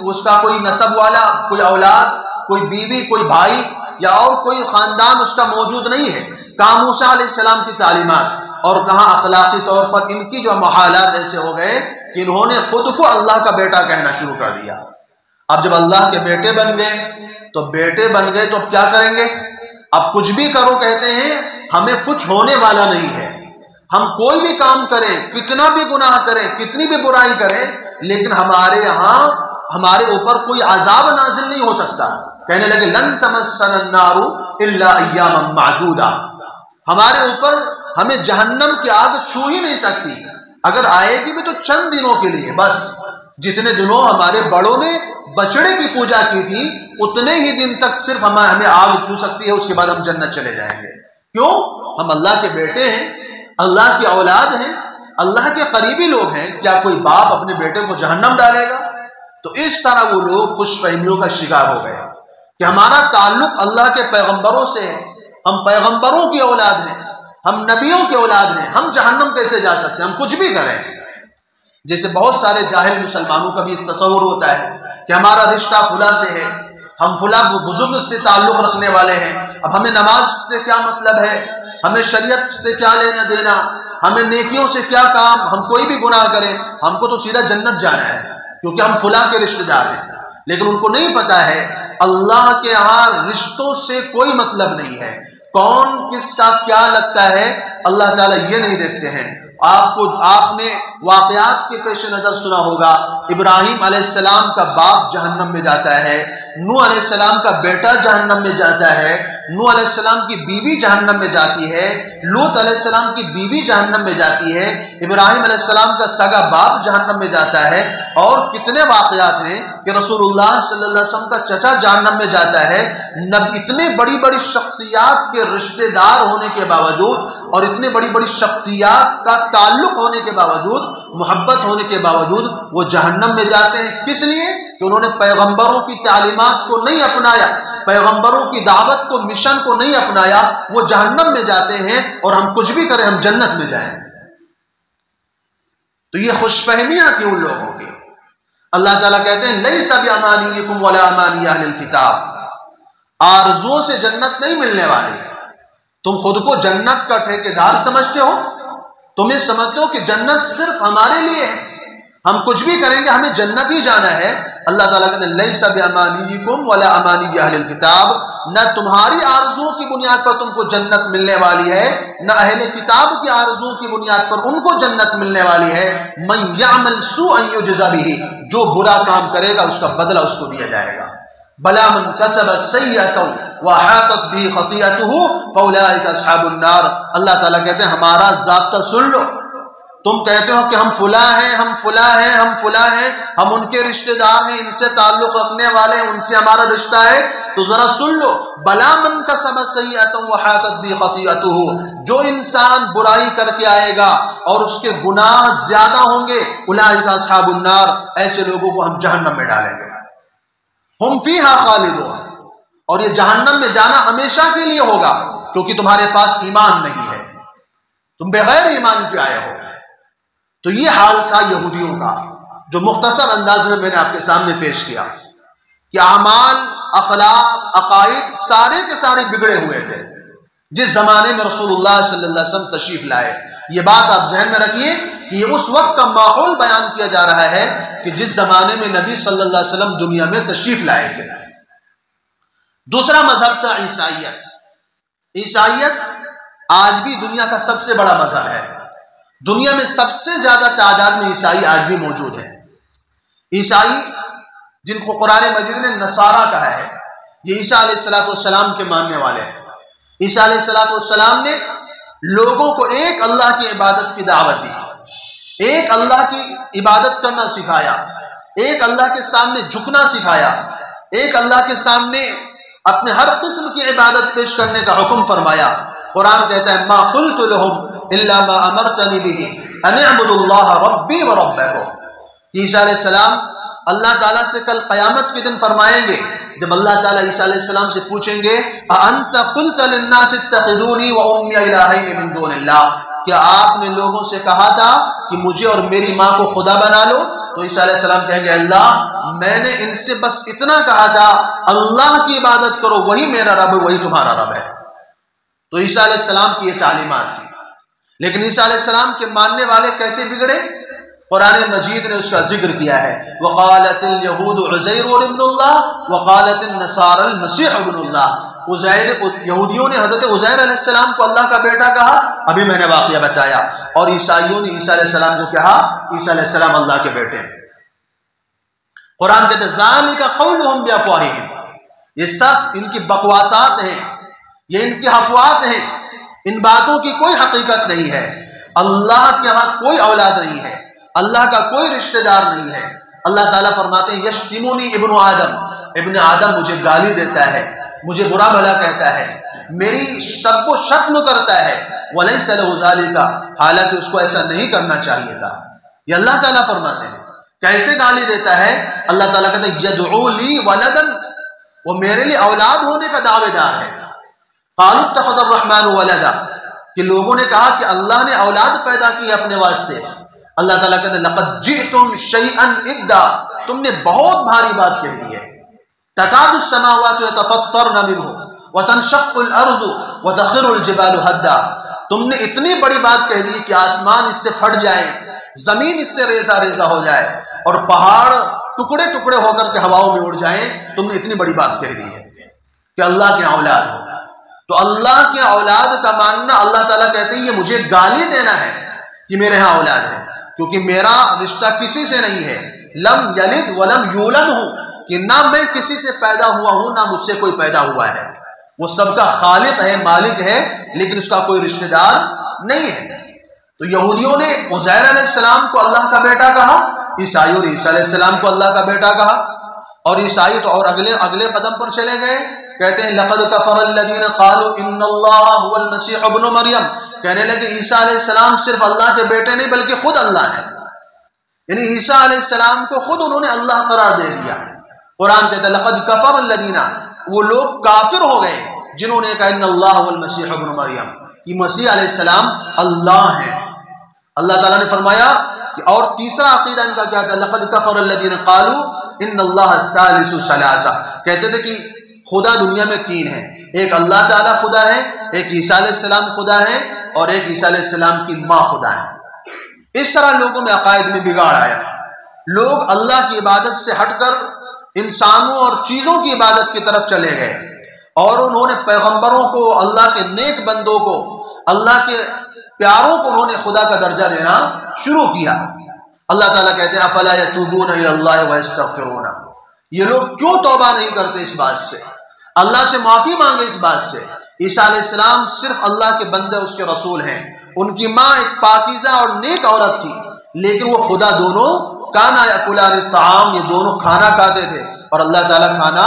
اس کا کوئی نسب والا، کوئی اولاد، کوئی بیوی، کوئی بھائی یا اور کوئی خاندان اس کا موجود نہیں ہے. کہاں موسیٰ علیہ السلام کی تعلیمات اور کہاں اخلاقی طور پر ان کی جو محالات ایسے ہو گئے کہ انہوں نے خود کو اللہ کا بیٹا کہنا شروع کر دیا. اب جب اللہ کے بیٹے بن گئے تو اب کیا کریں گے؟ اب کچھ بھی کرو کہتے ہیں ہمیں کچھ ہونے والا نہیں ہے. ہم کوئی بھی کام کریں، کتنا بھی گناہ کریں، کتنی بھی برائی کریں، لیکن ہمارے یہاں ہمارے اوپر کوئی عذاب نازل نہیں ہو سکتا. کہنے لگے لن تمسنا النار الا ایاما معدودا، ہمارے اوپر ہمیں جہنم کی آگ چھو ہی نہیں سکتی. اگر آئے گی بھی تو چند دنوں کے لیے، بس جتنے دنوں ہمارے بڑوں نے بچڑے کی پوجا کی تھی اتنے ہی دن تک صرف ہمیں آگ چھو سکتی ہے، اس کے بعد ہم جنت چلے جائیں گے. کیوں؟ ہم اللہ کے بیٹے ہیں، اللہ کی اولاد ہیں، اللہ کے قریبی لوگ ہیں. کیا کوئی باپ اپنے بیٹے کو جہنم ڈالے گا؟ تو اس طرح وہ لوگ خوش فہمیوں کا شکار ہو گئے کہ ہمارا تعلق اللہ کے پیغمبروں سے ہے، ہم پیغمبروں کی اولاد ہیں، ہم نبیوں کی اولاد ہیں، ہم جہنم کیسے جا سکتے ہیں؟ ہم کچھ بھی کریں. جیسے بہت سارے جاہل مسلمانوں کا بھی تصور ہوتا ہے کہ ہمارا رشتہ فلاں سے ہے، ہم فلاں بزرگ سے تعلق رکھنے والے ہیں، اب ہمیں نماز سے کیا مطلب ہے، ہمیں شریعت سے کیا لینا دینا، ہمیں نیکیوں سے کیا کام، ہم کوئی بھی گناہ کریں ہم کو تو سیدھا جنت جانا ہے کیونکہ ہم فلاں کے رشتہ دار ہیں. لیکن ان کو نہیں پتا ہے اللہ کے ہاں رشتوں سے کوئی مطلب نہیں ہے. کون کس کا کیا لگتا ہے اللہ تعالیٰ یہ نہیں دیکھتے ہیں. آپ نے واقعات کے پیش نظر سنا ہوگا، ابراہیم علیہ السلام کا باپ جہنم میں جاتا ہے، نوح علیہ السلام کا بیٹا جہنم میں جاتا ہے، نوح علیہ السلام کی بیوی جہنم میں جاتی ہے، لوط علیہ السلام کی بیوی جہنم میں جاتی ہے، ابراہیم علیہ السلام کا سگا باپ جہنم میں جاتا ہے. اور کتنے واقعات ہیں کہ رسول اللہ صلی اللہ علیہ وسلم کا چچا جہنم میں جاتا ہے. اتنے بڑی بڑی شخصیات کے رشتہ دار ہونے کے باوجود اور اتنے بڑی بڑی شخصیات کا تعلق ہونے کے باوجود، محبت ہونے کے باوجود وہ جہنم میں جاتے ہیں. کس لیے؟ کہ انہوں نے پیغمبروں کی تعلیمات کو نہیں اپنایا، پیغمبروں کی دعوت کو، مشن کو نہیں اپنایا. وہ جہنم میں جاتے ہیں اور ہم کچھ بھی کریں ہم جنت میں جائیں. تو یہ خوش فہمیاں تھیں ان لوگوں کی. اللہ تعالیٰ کہتے ہیں لیس بامانیکم ولا امانی اہل الکتاب، آرزوؤں سے جنت نہیں ملنے والی. تم خود کو جنت کا ٹھیکیدار سمجھتے ہو، تمہیں سمجھتے ہو کہ جنت صرف ہمارے لیے ہے، ہم کچھ بھی کریں گے ہمیں جنت ہی جانا ہے. اللہ تعالیٰ کہتے ہیں لیس بامانیکم ولا امانی اہل الکتاب، نہ تمہاری آرزوؤں کی بنیاد پر تم کو جنت ملنے والی ہے، نہ اہل کتاب کی آرزوؤں کی بنیاد پر ان کو جنت ملنے والی ہے. من یعمل سوءا یجزا بہ، جو برا کام کرے گا اس کا بدلہ اس کو دیا جائے گا. بلا من کسب سیئۃ وحاطت بہ خطیئتہ فاولئک اصحاب النار. اللہ تعالیٰ کہتے ہیں ہمارا ضابطہ سن لو. تم کہتے ہو کہ ہم فلاں ہیں، ہم فلاں ہیں، ہم فلاں ہیں، ہم ان کے رشتہ دار ہیں، ان سے تعلق رکھنے والے ہیں، ان سے ہمارا رشتہ ہے. تو ذرا سن لو، بلا من کسب سیئۃ وحاطت بہ خطیئتہ، جو انسان برائی کر کے آئے گا اور اس کے گناہ زیادہ ہوں گے، اولئک اصحاب النار، ایسے لوگوں کو ہم جہنم میں ڈالیں گے. ہم فیہا خالدون، اور یہ جہنم میں جانا ہمیشہ کے لیے ہوگا کیونکہ تمہارے پاس ایمان نہیں ہے، تم بغیر ایمان کے آئے ہو. تو یہ حال تھا یہودیوں کا جو مختصر انداز میں نے آپ کے سامنے پیش کیا کہ اعمال، اخلاق، عقائد سارے کے سارے بگڑے ہوئے تھے جس زمانے میں رسول اللہ صلی اللہ علیہ وسلم تشریف لائے. یہ بات آپ ذہن میں رکھیے کہ یہ اس وقت کا ماحول بیان کیا جا رہا ہے کہ جس زمانے میں نبی صلی اللہ علیہ وسلم دنیا میں تشریف لائے تھے. دوسرا مذہب تھا عیسائیت. عیسائیت آج بھی دنیا کا سب سے بڑا مذہب ہے. دنیا میں سب سے زیادہ تعداد میں عیسائی آج بھی موجود ہیں. عیسائی جن کو قرآن مجید نے نصارہ کہا ہے، یہ عیسیٰ علیہ السلام کے ماننے والے ہیں. عیسیٰ علیہ السلام نے لوگوں کو ایک اللہ کی عبادت کی دعوت دی، ایک اللہ کی عبادت کرنا سکھایا، ایک اللہ کے سامنے جھکنا سکھایا، ایک اللہ کے سامنے اپنے ہر قسم کی عبادت پیش کرنے کا حکم فرمایا۔ قرآن کہتا ہے ما قلت لهم الا ما امرتنی به ان اعبدوا اللہ ربی و ربکم۔ عیسیٰ علیہ السلام اللہ تعالیٰ سے کل قیامت کے دن فرمائیں گے، جب اللہ تعالیٰ عیسیٰ علیہ السلام سے پوچھیں گے اانت قلت للناس اتخذونی و امی الہین من دون اللہ، کیا آپ نے لوگوں سے کہا تھا کہ مجھے اور میری ماں کو خدا بنا لو؟ تو عیسیٰ علیہ السلام کہیں گے اللہ میں نے ان سے بس اتنا کہا تھا اللہ کی عبادت کرو، وہی میرا رب ہے، وہی تمہارا رب ہے۔ تو عیسیٰ علیہ السلام کی یہ تعلیمات تھی، لیکن عیسیٰ علیہ السلام کے ماننے والے کیسے بگڑے؟ قرآن مجید نے اس کا ذکر کیا ہے، وقالت اليہود عزیر ابن اللہ وقالت النصارى المسیح ابن اللہ۔ یہودیوں نے حضرت عزیر علیہ السلام کو اللہ کا بیٹا کہا، ابھی میں نے واقعہ بتایا، اور عیسائیوں نے عیسیٰ علیہ السلام کو کہا عیسیٰ علیہ السلام اللہ کے بیٹے ہیں۔ قرآن کہتے ہیں ذالک قولہم بافواہہم، یہ سب ان کی بکواسات ہیں، یہ ان کی افواہات ہیں، ان باتوں کی کوئی حقیقت نہیں ہے۔ اللہ کے ہاں کوئی اولاد نہیں ہے، اللہ کا کوئی رشتہ دار نہیں ہے۔ اللہ تعالیٰ فرماتے ہیں یشتمونی ابن آدم، ابن آدم مجھے گالی دیتا ہے، مجھے برا بھلا کہتا ہے، میری سب کو شتم کرتا ہے، ولیس لہ ذالک، حالانکہ اس کو ایسا نہیں کرنا چاہیے تھا۔ یہ اللہ تعالیٰ فرماتے ہیں کیسے گالی دیتا ہے؟ اللہ تعالیٰ کہتے ہیں یدعو لی ولدا، وہ میرے لیے اولاد ہونے کا دعوے دار ہے۔ قالوا اتخذ الرحمن ولدا، کہ لوگوں نے کہا کہ اللہ نے اولاد پیدا کی اپنے واسطے۔ اللہ تعالیٰ کہتے ہیں لقد جئتم شیئا ادا، تم نے بہت بھاری بات کہہ دی ہے۔ تکاد السماوات یتفطرن منہ وتنشق الارض وتخر الجبال ہدا، تم نے اتنی بڑی بات کہہ دی کہ آسمان اس سے پھٹ جائے، زمین اس سے ریزہ ریزہ ہو جائے، اور پہاڑ ٹکڑے ٹکڑے ہو کر کے ہواؤں میں اڑ جائیں۔ تم نے اتنی بڑی بات کہہ دی ہے کہ اللہ کے اولاد ہو۔ تو اللہ کے اولاد کا ماننا، اللہ تعالیٰ کہتے ہیں یہ مجھے گالی دینا ہے کہ میرے ہاں اولاد ہے، کیونکہ میرا رشتہ کسی سے نہیں ہے۔ لم یلد ولم یولد ہوں، کہ نہ میں کسی سے پیدا ہوا ہوں نہ مجھ سے کوئی پیدا ہوا ہے۔ وہ سب کا خالق ہے، مالک ہے، لیکن اس کا کوئی رشتہ دار نہیں ہے۔ تو یہودیوں نے عزیر علیہ السلام کو اللہ کا بیٹا کہا، عیسائیوں نے عیسیٰ علیہ السلام کو اللہ کا بیٹا کہا، اور عیسائی تو اور اگلے قدم پر چلے گئے، کہتے ہیں لقد کفر الذین قالوا ان اللہ هو المسیح ابن مریم، کہنے لگے عیسیٰ علیہ السلام صرف اللہ کے بیٹے نہیں بلکہ خود اللہ ہے، یعنی عیسیٰ علیہ السلام کو خود انہوں نے اللہ قرار دے دیا۔ قرآن کہتا ہے لقد کفر الذین، وہ لوگ کافر ہو گئے جنہوں نے کہا ان اللہ هو المسیح ابن مریم، کہ مسیح علیہ السلام اللہ ہیں۔ اللہ تعالیٰ نے فرمایا کہ اور تیسرا عقیدہ ان کا کیا تھا، لقد کفر الذین قالوا ان اللہ الثالث ثلاثہ، کہتے تھے کہ خدا دنیا میں تین ہیں، ایک اللہ تعالیٰ خدا ہے، ایک عیسیٰ علیہ السلام خدا ہے، اور ایک عیسیٰ علیہ السلام کی ماں خدا ہے۔ اس طرح لوگوں میں عقائد میں بگاڑ آیا، لوگ اللہ کی عبادت سے ہٹ کر انسانوں اور چیزوں کی عبادت کی طرف چلے گئے، اور انہوں نے پیغمبروں کو، اللہ کے نیک بندوں کو، اللہ کے پیاروں کو انہوں نے خدا کا درجہ دینا شروع کیا۔ اللہ تعالیٰ کہتے ہیں افلا یتوبون الی اللہ ویستغفرون، یہ لوگ کیوں توبہ نہیں کرتے اس بات سے، اللہ سے معافی مانگے اس بات سے۔ عیسیٰ علیہ السلام صرف اللہ کے بندے، اس کے رسول ہیں، ان کی ماں ایک پاکیزہ اور نیک عورت تھی، لیکن وہ خدا دونوں کانا یاکلان الطعام، یہ دونوں کھانا کھاتے تھے اور اللہ تعالیٰ کھانا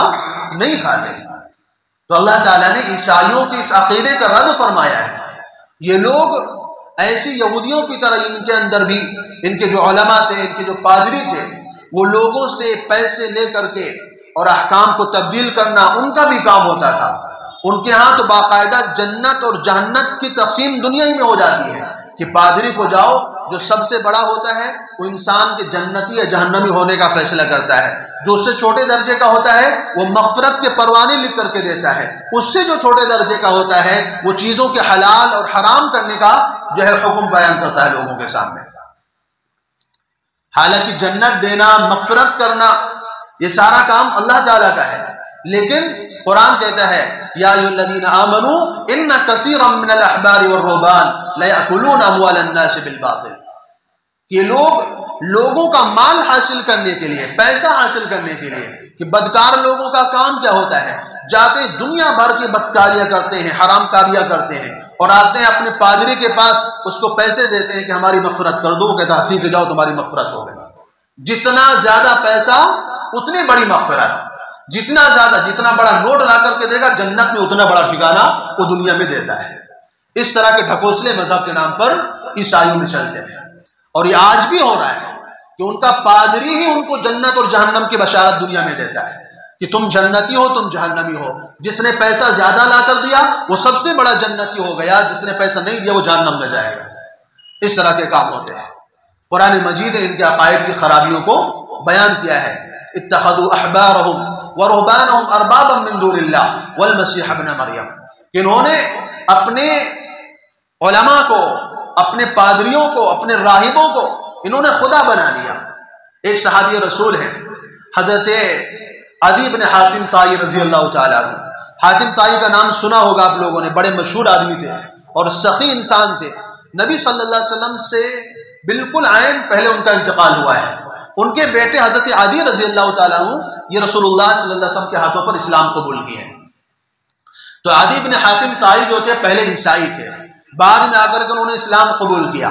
نہیں کھاتے۔ تو اللہ تعالیٰ نے عیسائیوں کے اس عقیدے کا رد فرمایا ہے۔ یہ لوگ ایسی یہودیوں کی طرح، ان کے اندر بھی ان کے جو علماء تھے، ان کے جو پادری تھے، وہ لوگوں سے پیسے لے کر کے اور احکام کو تبدیل کرنا ان کا بھی کام ہوتا تھا۔ ان کے ہاں تو باقاعدہ جنت اور جہنت کی تقسیم دنیا ہی میں ہو جاتی ہے کہ پادری کو جاؤ، جو سب سے بڑا ہوتا ہے وہ انسان کے جنتی یا جہنمی ہونے کا فیصلہ کرتا ہے، جو اس سے چھوٹے درجے کا ہوتا ہے وہ مغفرت کے پروانے لکھ کر کے دیتا ہے، اس سے جو چھوٹے درجے کا ہوتا ہے وہ چیزوں کے حلال اور حرام کرنے کا جو ہے حکم بیان کرتا ہے لوگوں کے سامنے۔ حالانکہ جنت دینا، مغفرت کرنا، یہ سارا کام اللہ تعالیٰ کا ہے، لیکن قرآن کہتا ہے یا ایھا الذین آمنوا ان کثیرا من الاحبار والرہبان لیأکلون اموال الناس بالباطل، کہ لوگوں کا مال حاصل کرنے کے لیے، پیسہ حاصل کرنے کے لیے، کہ بدکار لوگوں کا کام کیا ہوتا ہے، جاتے دنیا بھر کی بدکاریاں کرتے ہیں، حرام کاریاں کرتے ہیں، اور آتے ہیں اپنے پادری کے پاس، اس کو پیسے دیتے ہیں کہ ہماری مغفرت کر دو، وہ کہتا ہے ٹھیک ہے جاؤ تمہاری مغفرت ہو گئی۔ جتنا زیادہ پیسہ اتنی بڑی مغفرت، جتنا بڑا نوٹ لا کر کے دے گا جنت میں اتنا بڑا ٹھکانہ وہ دنیا میں دیتا ہے۔ اس طرح کے ڈھکوسلے مذہب کے نام پر عیسائیوں میں چلتے ہیں، اور یہ آج بھی ہو رہا ہے کہ ان کا پادری ہی ان کو جنت اور جہنم کی بشارت دنیا میں دیتا ہے کہ تم جنتی ہو، تم جہنمی ہو۔ جس نے پیسہ زیادہ لا کر دیا وہ سب سے بڑا جنتی ہو گیا، جس نے پیسہ نہیں دیا وہ جہنم میں جائے گا۔ اس طرح کے کام ہوتے ہیں۔ قرآن مجید نے ان کے عقائد کی خرابیوں کو بیان کیا ہے۔ اتخذوا احبارهم ورهبانهم اربابا من دون اللہ والمسیح ابن مریم، کہ انہوں نے اپنے علماء کو، اپنے پادریوں کو، اپنے راہبوں کو انہوں نے خدا بنا لیا۔ ایک صحابی رسول ہے حضرت عدی بن حاتم طائی رضی اللہ تعالیٰ عنہ۔ حاتم طائی کا نام سنا ہوگا آپ لوگوں نے، بڑے مشہور آدمی تھے اور سخی انسان تھے۔ نبی صلی اللہ علیہ وسلم سے بالکل عین پہلے ان کا انتقال ہوا ہے۔ ان کے بیٹے حضرت عدی رضی اللہ تعالیٰ عنہ یہ رسول اللہ صلی اللہ علیہ وسلم کے ہاتھوں پر اسلام قبول کیے۔ تو عدی بن حاتم طائی جو تھے پہلے عیسائی تھے، بعد میں آ کر کے انہوں نے اسلام قبول کیا۔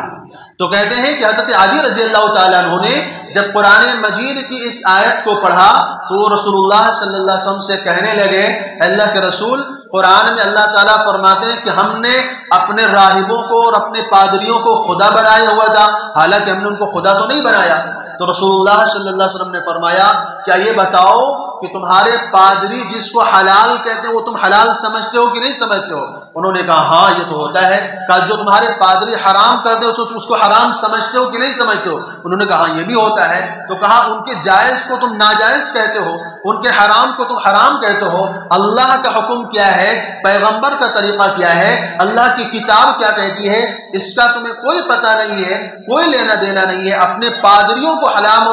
تو کہتے ہیں کہ حضرت عدی رضی اللہ تعالیٰ عنہ نے جب قرآن مجید کی اس آیت کو پڑھا تو وہ رسول اللہ صلی اللہ علیہ وسلم سے کہنے لگے، اللہ کے رسول، قرآن میں اللہ تعالیٰ فرماتے ہیں کہ ہم نے اپنے راہبوں کو اور اپنے پادریوں کو خدا بنایا ہوا تھا، حالانکہ ہم نے ان کو خدا تو نہیں بنایا۔ تو رسول اللہ صلی اللہ علیہ وسلم نے فرمایا، کیا یہ بتاؤ کہ تمہارے پادری جس کو حلال کہتے ہیں وہ تم حلال سمجھتے ہو کہ نہیں سمجھتے ہو؟ انہوں نے کہا ہاں یہ تو ہوتا ہے۔ کہا جو تمہارے پادری حرام کرتے ہو تو اس کو حرام سمجھتے ہو کہ نہیں سمجھتے ہو؟ انہوں نے کہا ہاں یہ بھی ہوتا ہے۔ تو کہا ان کے جائز کو تم ناجائز کہتے ہو، ان کے حرام کو تم حرام کہتے ہو۔ اللہ کا حکم کیا ہے، پیغمبر کا طریقہ کیا ہے، اللہ کی کتاب کیا کہتی ہے، اس کا تمہیں کوئی پتہ نہیں ہے، کوئی لینا دینا نہیں ہے۔ اپنے پادریوں کو حرام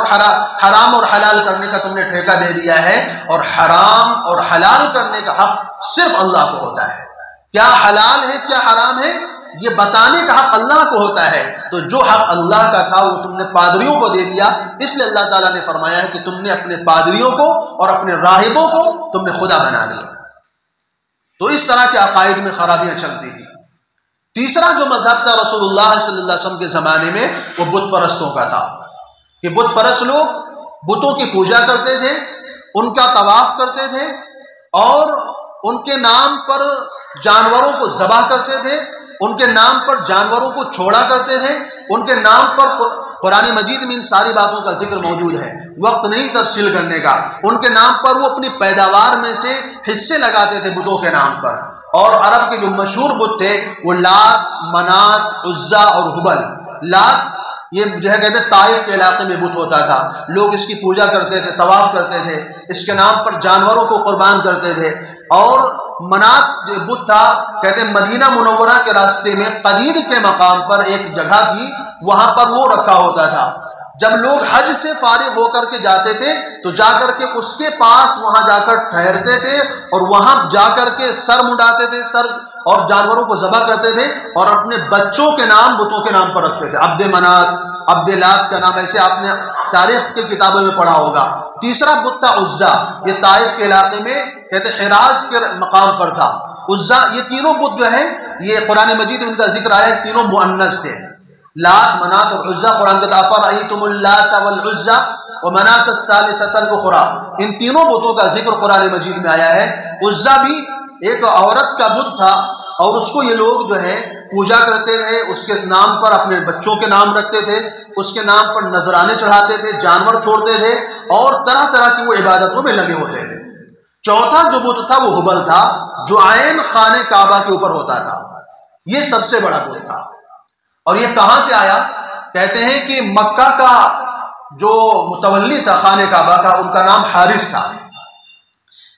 اور حلال کرنے کا تم نے ٹھیکہ دے دیا ہے، اور حرام اور حلال کرنے کا حق صرف اللہ کو ہوتا ہے۔ کیا حلال ہے کیا حرام ہے یہ بتانے کا حق اللہ کو ہوتا ہے۔ تو جو حق اللہ کا تھا وہ تم نے پادریوں کو دے دیا، اس لیے اللہ تعالیٰ نے فرمایا ہے کہ تم نے اپنے پادریوں کو اور اپنے راہبوں کو تم نے خدا بنا لیا۔ تو اس طرح کے عقائد میں خرابیاں چلتی تھی۔ تیسرا جو مذہب تھا رسول اللہ صلی اللہ علیہ وسلم کے زمانے میں وہ بت پرستوں کا تھا، کہ بت پرست لوگ بتوں کی پوجا کرتے تھے، ان کا طواف کرتے تھے، اور ان کے نام پر جانوروں کو ذبح کرتے تھے، ان کے نام پر جانوروں کو چھوڑا کرتے تھے، ان کے نام پر قرآن مجید میں ان ساری باتوں کا ذکر موجود ہے، وقت نہیں تفصیل کرنے کا۔ ان کے نام پر وہ اپنی پیداوار میں سے حصے لگاتے تھے بتوں کے نام پر۔ اور عرب کے جو مشہور بت تھے وہ لات، منات، عزا اور ہبل۔ لات یہ جو ہے کہتے ہیں طائف کے علاقے میں بت ہوتا تھا، لوگ اس کی پوجا کرتے تھے، طواف کرتے تھے، اس کے نام پر جانوروں کو قربان کرتے تھے۔ اور منات جو بت تھا، کہتے ہیں مدینہ منورہ کے راستے میں قدید کے مقام پر ایک جگہ تھی، وہاں پر وہ رکھا ہوتا تھا۔ جب لوگ حج سے فارغ ہو کر کے جاتے تھے تو جا کر کے اس کے پاس وہاں جا کر ٹھہرتے تھے، اور وہاں جا کر کے سر منڈاتے تھے، سر اور جانوروں کو ذبح کرتے تھے، اور اپنے بچوں کے نام بتوں کے نام پر رکھتے تھے۔ عبد منات، عبد لات کا نام ایسے آپ نے تاریخ کی کتابوں میں پڑھا ہوگا۔ تیسرا بت تھا عزا، یہ طائف کے علاقے میں کہتے حراز کے مقام پر تھا عزا۔ یہ تینوں بت جو ہے یہ قرآن مجید میں ان کا ذکر آیا، تینوں مؤنث تھے، لات، منات اور عزا۔ قرآن کا افرأیتم اللات والعزا ومنات الثالثۃ الاخری، ان تینوں بتوں کا ذکر قرآن مجید میں آیا ہے۔ عزا بھی ایک عورت کا بت تھا، اور اس کو یہ لوگ جو ہے پوجا کرتے تھے، اس کے نام پر اپنے بچوں کے نام رکھتے تھے، اس کے نام پر نذرانے چڑھاتے تھے، جانور چھوڑتے تھے، اور طرح طرح کی وہ عبادتوں میں لگے ہوتے تھے۔ چوتھا جو بت تھا وہ ہبل تھا، جو عین خانہ کعبہ کے اوپر ہوتا تھا، یہ سب سے بڑا بت تھا۔ اور یہ کہاں سے آیا؟ کہتے ہیں کہ مکہ کا جو متولی تھا خانہ کعبہ کا، ان کا نام حارث تھا۔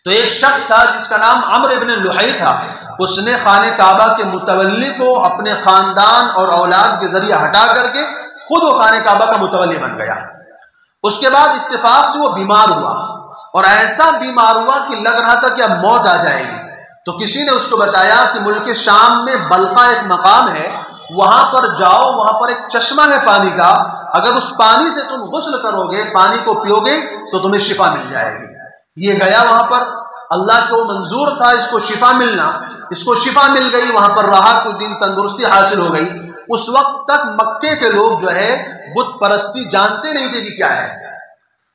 تو ایک شخص تھا جس کا نام عمرو ابن لحی تھا، اس نے خانہ کعبہ کے متولی کو اپنے خاندان اور اولاد کے ذریعے ہٹا کر کے خود وہ خانہ کعبہ کا متولی بن گیا۔ اس کے بعد اتفاق سے وہ بیمار ہوا، اور ایسا بیمار ہوا کہ لگ رہا تھا کہ اب موت آ جائے گی۔ تو کسی نے اس کو بتایا کہ ملک شام میں بلقا ایک مقام ہے، وہاں پر جاؤ، وہاں پر ایک چشمہ ہے پانی کا، اگر اس پانی سے تم غسل کرو گے، پانی کو پیو گے تو تمہیں شفا مل جائے گی۔ یہ گیا وہاں پر، اللہ کو منظور تھا اس کو شفا ملنا، اس کو شفا مل گئی، وہاں پر رہا، کچھ دن تندرستی حاصل ہو گئی، اس وقت تک مکے کے لوگ جو ہے بت پرستی جانتے نہیں تھے کہ کیا ہے،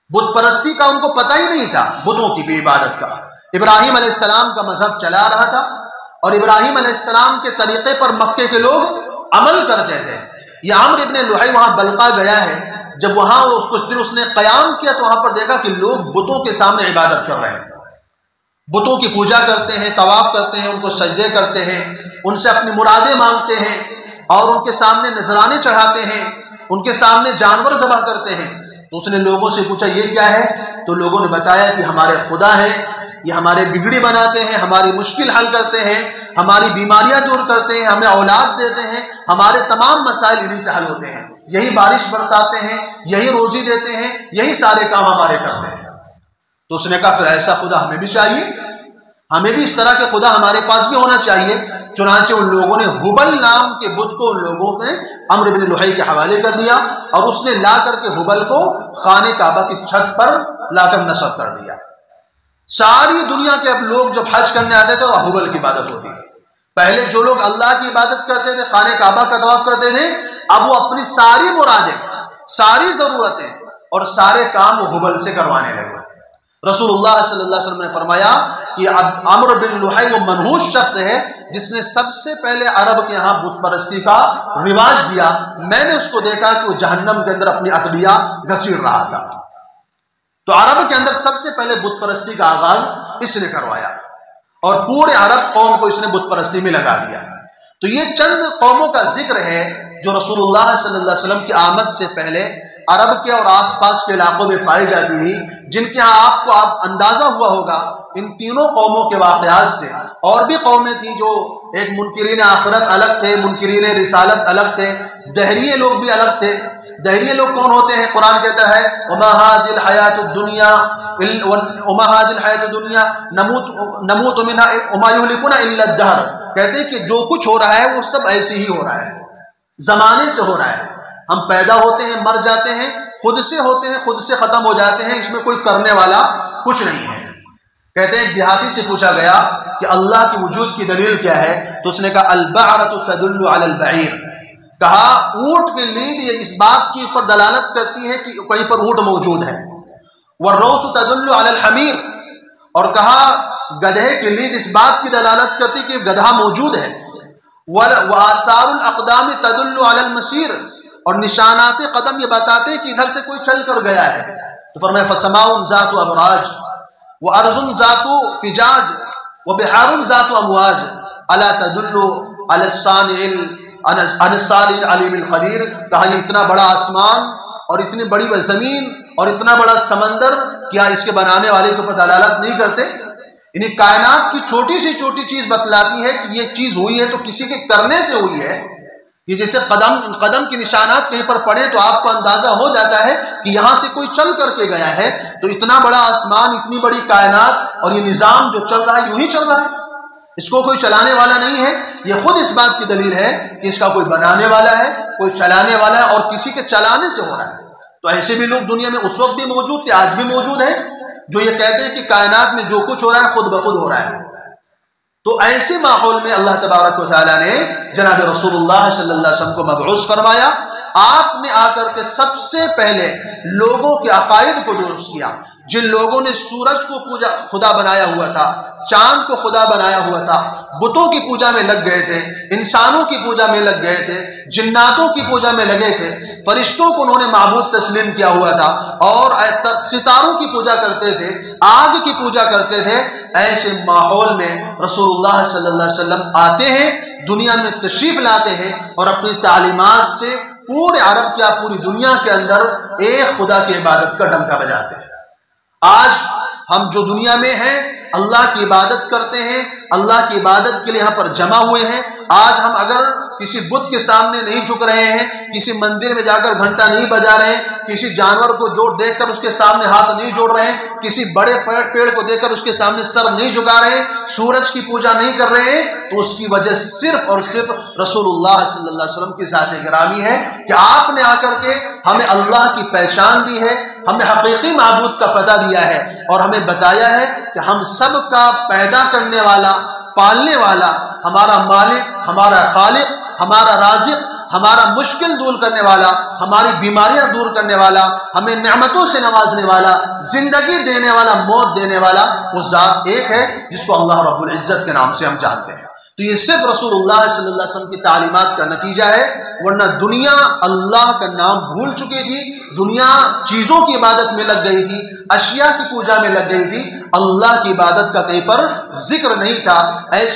بت پرستی کا ان کو پتہ ہی نہیں تھا، بتوں کی بھی عبادت کا۔ ابراہیم علیہ السلام کا مذہب چلا رہا تھا اور ابراہیم علیہ السلام کے طریقے پر مکے کے لوگ عمل کرتے تھے۔ یہ عمرو ابن لحی وہاں بلقا گیا ہے، جب وہاں کچھ دن اس نے قیام کیا تو وہاں پر دیکھا کہ لوگ بتوں کے سامنے عبادت کر رہے ہیں، بتوں کی پوجا کرتے ہیں، طواف کرتے ہیں، ان کو سجدے کرتے ہیں، ان سے اپنی مرادیں مانگتے ہیں اور ان کے سامنے نذرانے چڑھاتے ہیں، ان کے سامنے جانور ذبح کرتے ہیں۔ تو اس نے لوگوں سے پوچھا یہ کیا ہے؟ تو لوگوں نے بتایا کہ ہمارے خدا ہیں، یہ ہمارے بگڑی بناتے ہیں، ہماری مشکل حل کرتے ہیں، ہماری بیماریاں دور کرتے ہیں، ہمیں اولاد دیتے ہیں، ہمارے تمام مسائل انہی سے حل ہوتے ہیں، یہی بارش برساتے ہیں، یہی روزی دیتے ہیں، یہی سارے کام ہمارے کرتے ہیں۔ تو اس نے کہا پھر ایسا خدا ہمیں بھی چاہیے، ہمیں بھی اس طرح کے خدا ہمارے پاس بھی ہونا چاہیے۔ چنانچہ ان لوگوں نے ہبل نام کے بت کو ان لوگوں نے عمرو بن لحی کے حوالے کر دیا اور اس نے لا کر کے ہبل کو خانہ کعبہ کی چھت پر لا کر نصب کر دیا۔ ساری دنیا کے اب لوگ جب حج کرنے آتے تھے تو ہبل کی عبادت ہوتی تھی۔ پہلے جو لوگ اللہ کی عبادت کرتے تھے، خانہ کعبہ کا طواف کرتے تھے، اب وہ اپنی ساری مرادیں، ساری ضرورتیں اور سارے کام وہ ہبل سے کروانے لگے۔ رسول اللہ صلی اللہ علیہ وسلم نے فرمایا کہ عمرو بن لحی وہ منحوس شخص ہے جس نے سب سے پہلے عرب کے ہاں بت پرستی کا رواج دیا۔ میں نے اس کو دیکھا کہ وہ جہنم کے اندر اپنی عقلیہ گھسیٹ رہا تھا۔ تو عرب کے اندر سب سے پہلے بت پرستی کا آغاز اس نے کروایا اور پورے عرب قوم کو اس نے بت پرستی میں لگا دیا۔ تو یہ چند قوموں کا ذکر ہے جو رسول اللہ صلی اللہ علیہ وسلم کی آمد سے پہلے عرب کے اور آس پاس کے علاقوں میں پائی جاتی تھی، جن کے ہاں آپ کو اندازہ ہوا ہوگا ان تینوں قوموں کے واقعات سے۔ اور بھی قومیں تھیں جو ایک منکرین آخرت الگ تھے، منکرین رسالت الگ تھے، دہریے لوگ بھی الگ تھے۔ دہریے لوگ کون ہوتے ہیں؟ قرآن کہتا ہے وَمَا هَذِهِ الْحَيَاةُ الدُّنْيَا نَمُوتُ مِنْهَا وَمَا يُهْلِكُنَا إِلَّا الدَّهْرُ، کہتے ہیں کہ جو کچھ ہو رہا ہے وہ سب ایسے ہی ہو رہا ہے، زمانے سے ہو رہا ہے۔ ہم پیدا ہوتے ہیں، مر جاتے ہیں، خود سے ہوتے ہیں، خود سے ختم ہو جاتے ہیں، اس میں کوئی کرنے والا کچھ نہیں ہے۔ کہتے ہیں ایک دیہاتی سے پوچھا گیا کہ اللہ کی وجود کی دلیل کیا ہے؟ تو اس نے کہا البعرۃ تدل علی البعیر، کہا اونٹ کی لید یہ اس بات کی اوپر دلالت کرتی ہے کہ کہیں پر اونٹ موجود ہے، والروث تدل علی الحمیر، اور کہا گدھے کی لید اس بات کی دلالت کرتی کہ گدھا موجود ہے، وآثار الاقدام تدل علی المسیر، اور نشانات قدم یہ بتاتے ہیں کہ ادھر سے کوئی چل کر گیا ہے۔ تو فرمایا فسماء ذات ابراج وارض ذات فجاج وبحار ذات امواج الا تدل علی الصانع العلیم القدیر، کہا یہ اتنا بڑا آسمان اور اتنی بڑی زمین اور اتنا بڑا سمندر کیا اس کے بنانے والے کے اوپر دلالت نہیں کرتے؟ یعنی کائنات کی چھوٹی سی چھوٹی چیز بتلاتی ہے کہ یہ چیز ہوئی ہے تو کسی کے کرنے سے ہوئی ہے۔ یہ جیسے قدم کے نشانات کہیں پر پڑے تو آپ کو اندازہ ہو جاتا ہے کہ یہاں سے کوئی چل کر کے گیا ہے۔ تو اتنا بڑا آسمان، اتنی بڑی کائنات اور یہ نظام جو چل رہا ہے یوں ہی چل رہا ہے، اس کو کوئی چلانے والا نہیں ہے۔ یہ خود اس بات کی دلیل ہے کہ اس کا کوئی بنانے والا ہے، کوئی چلانے والا ہے اور کسی کے چلانے سے ہو رہا ہے۔ تو ایسے بھی لوگ دنیا میں اس وقت بھی موجود تھے، آج بھی موجود ہیں، جو یہ کہتے ہیں کہ کائنات میں جو کچھ ہو رہا ہے خود بخود ہو رہا ہے۔ تو ایسے ماحول میں اللہ تبارک و تعالیٰ نے جناب رسول اللہ صلی اللہ علیہ وسلم کو مبعوث فرمایا۔ آپ نے آ کر کے سب سے پہلے لوگوں کے عقائد کو درست کیا۔ جن لوگوں نے سورج کو خدا بنایا ہوا تھا، چاند کو خدا بنایا ہوا تھا، بتوں کی پوجا میں لگ گئے تھے، انسانوں کی پوجا میں لگ گئے تھے، جناتوں کی پوجا میں لگے تھے، فرشتوں کو انہوں نے معبود تسلیم کیا ہوا تھا اور ستاروں کی پوجا کرتے تھے، آگ کی پوجا کرتے تھے۔ ایسے ماحول میں رسول اللہ صلی اللہ علیہ وسلم آتے ہیں، دنیا میں تشریف لاتے ہیں اور اپنی تعلیمات سے پورے عرب کیا پوری دنیا کے اندر ایک خدا کی عبادت کا ڈنکا بجاتے ہیں۔ آج ہم جو دنیا میں ہیں اللہ کی عبادت کرتے ہیں، اللہ کی عبادت کے لیے یہاں پر جمع ہوئے ہیں۔ آج ہم اگر کسی بت کے سامنے نہیں جھک رہے ہیں، کسی مندر میں جا کر گھنٹہ نہیں بجا رہے ہیں، کسی جانور کو دیکھ کر اس کے سامنے ہاتھ نہیں جوڑ رہے ہیں، کسی بڑے پیڑ کو دیکھ کر اس کے سامنے سر نہیں جھکا رہے ہیں، سورج کی پوجا نہیں کر رہے ہیں، تو اس کی وجہ صرف اور صرف رسول اللہ صلی اللہ علیہ وسلم کی ذات گرامی ہے کہ آپ نے آ کر کے ہمیں اللہ کی پہچان دی ہے، ہمیں حقیقی معبود کا پتہ دیا ہے اور ہمیں بتایا ہے کہ ہم سب کا پیدا کرنے والا، پالنے والا، ہمارا مالک، ہمارا خالق، ہمارا رازق، ہمارا مشکل دور کرنے والا، ہماری بیماریاں دور کرنے والا، ہمیں نعمتوں سے نوازنے والا، زندگی دینے والا، موت دینے والا، وہ ذات ایک ہے جس کو اللہ رب العزت کے نام سے ہم جانتے ہیں۔ تو یہ صرف رسول اللہ صلی اللہ علیہ وسلم کی تعلیمات کا نتیجہ ہے، ورنہ دنیا اللہ کا نام بھول چکی تھی، دنیا چیزوں کی عبادت میں لگ گئی تھی، اشیاء کی پوجا میں لگ گئی تھی، اللہ کی عبادت کا کہیں پر ذکر نہیں تھا۔ ایسے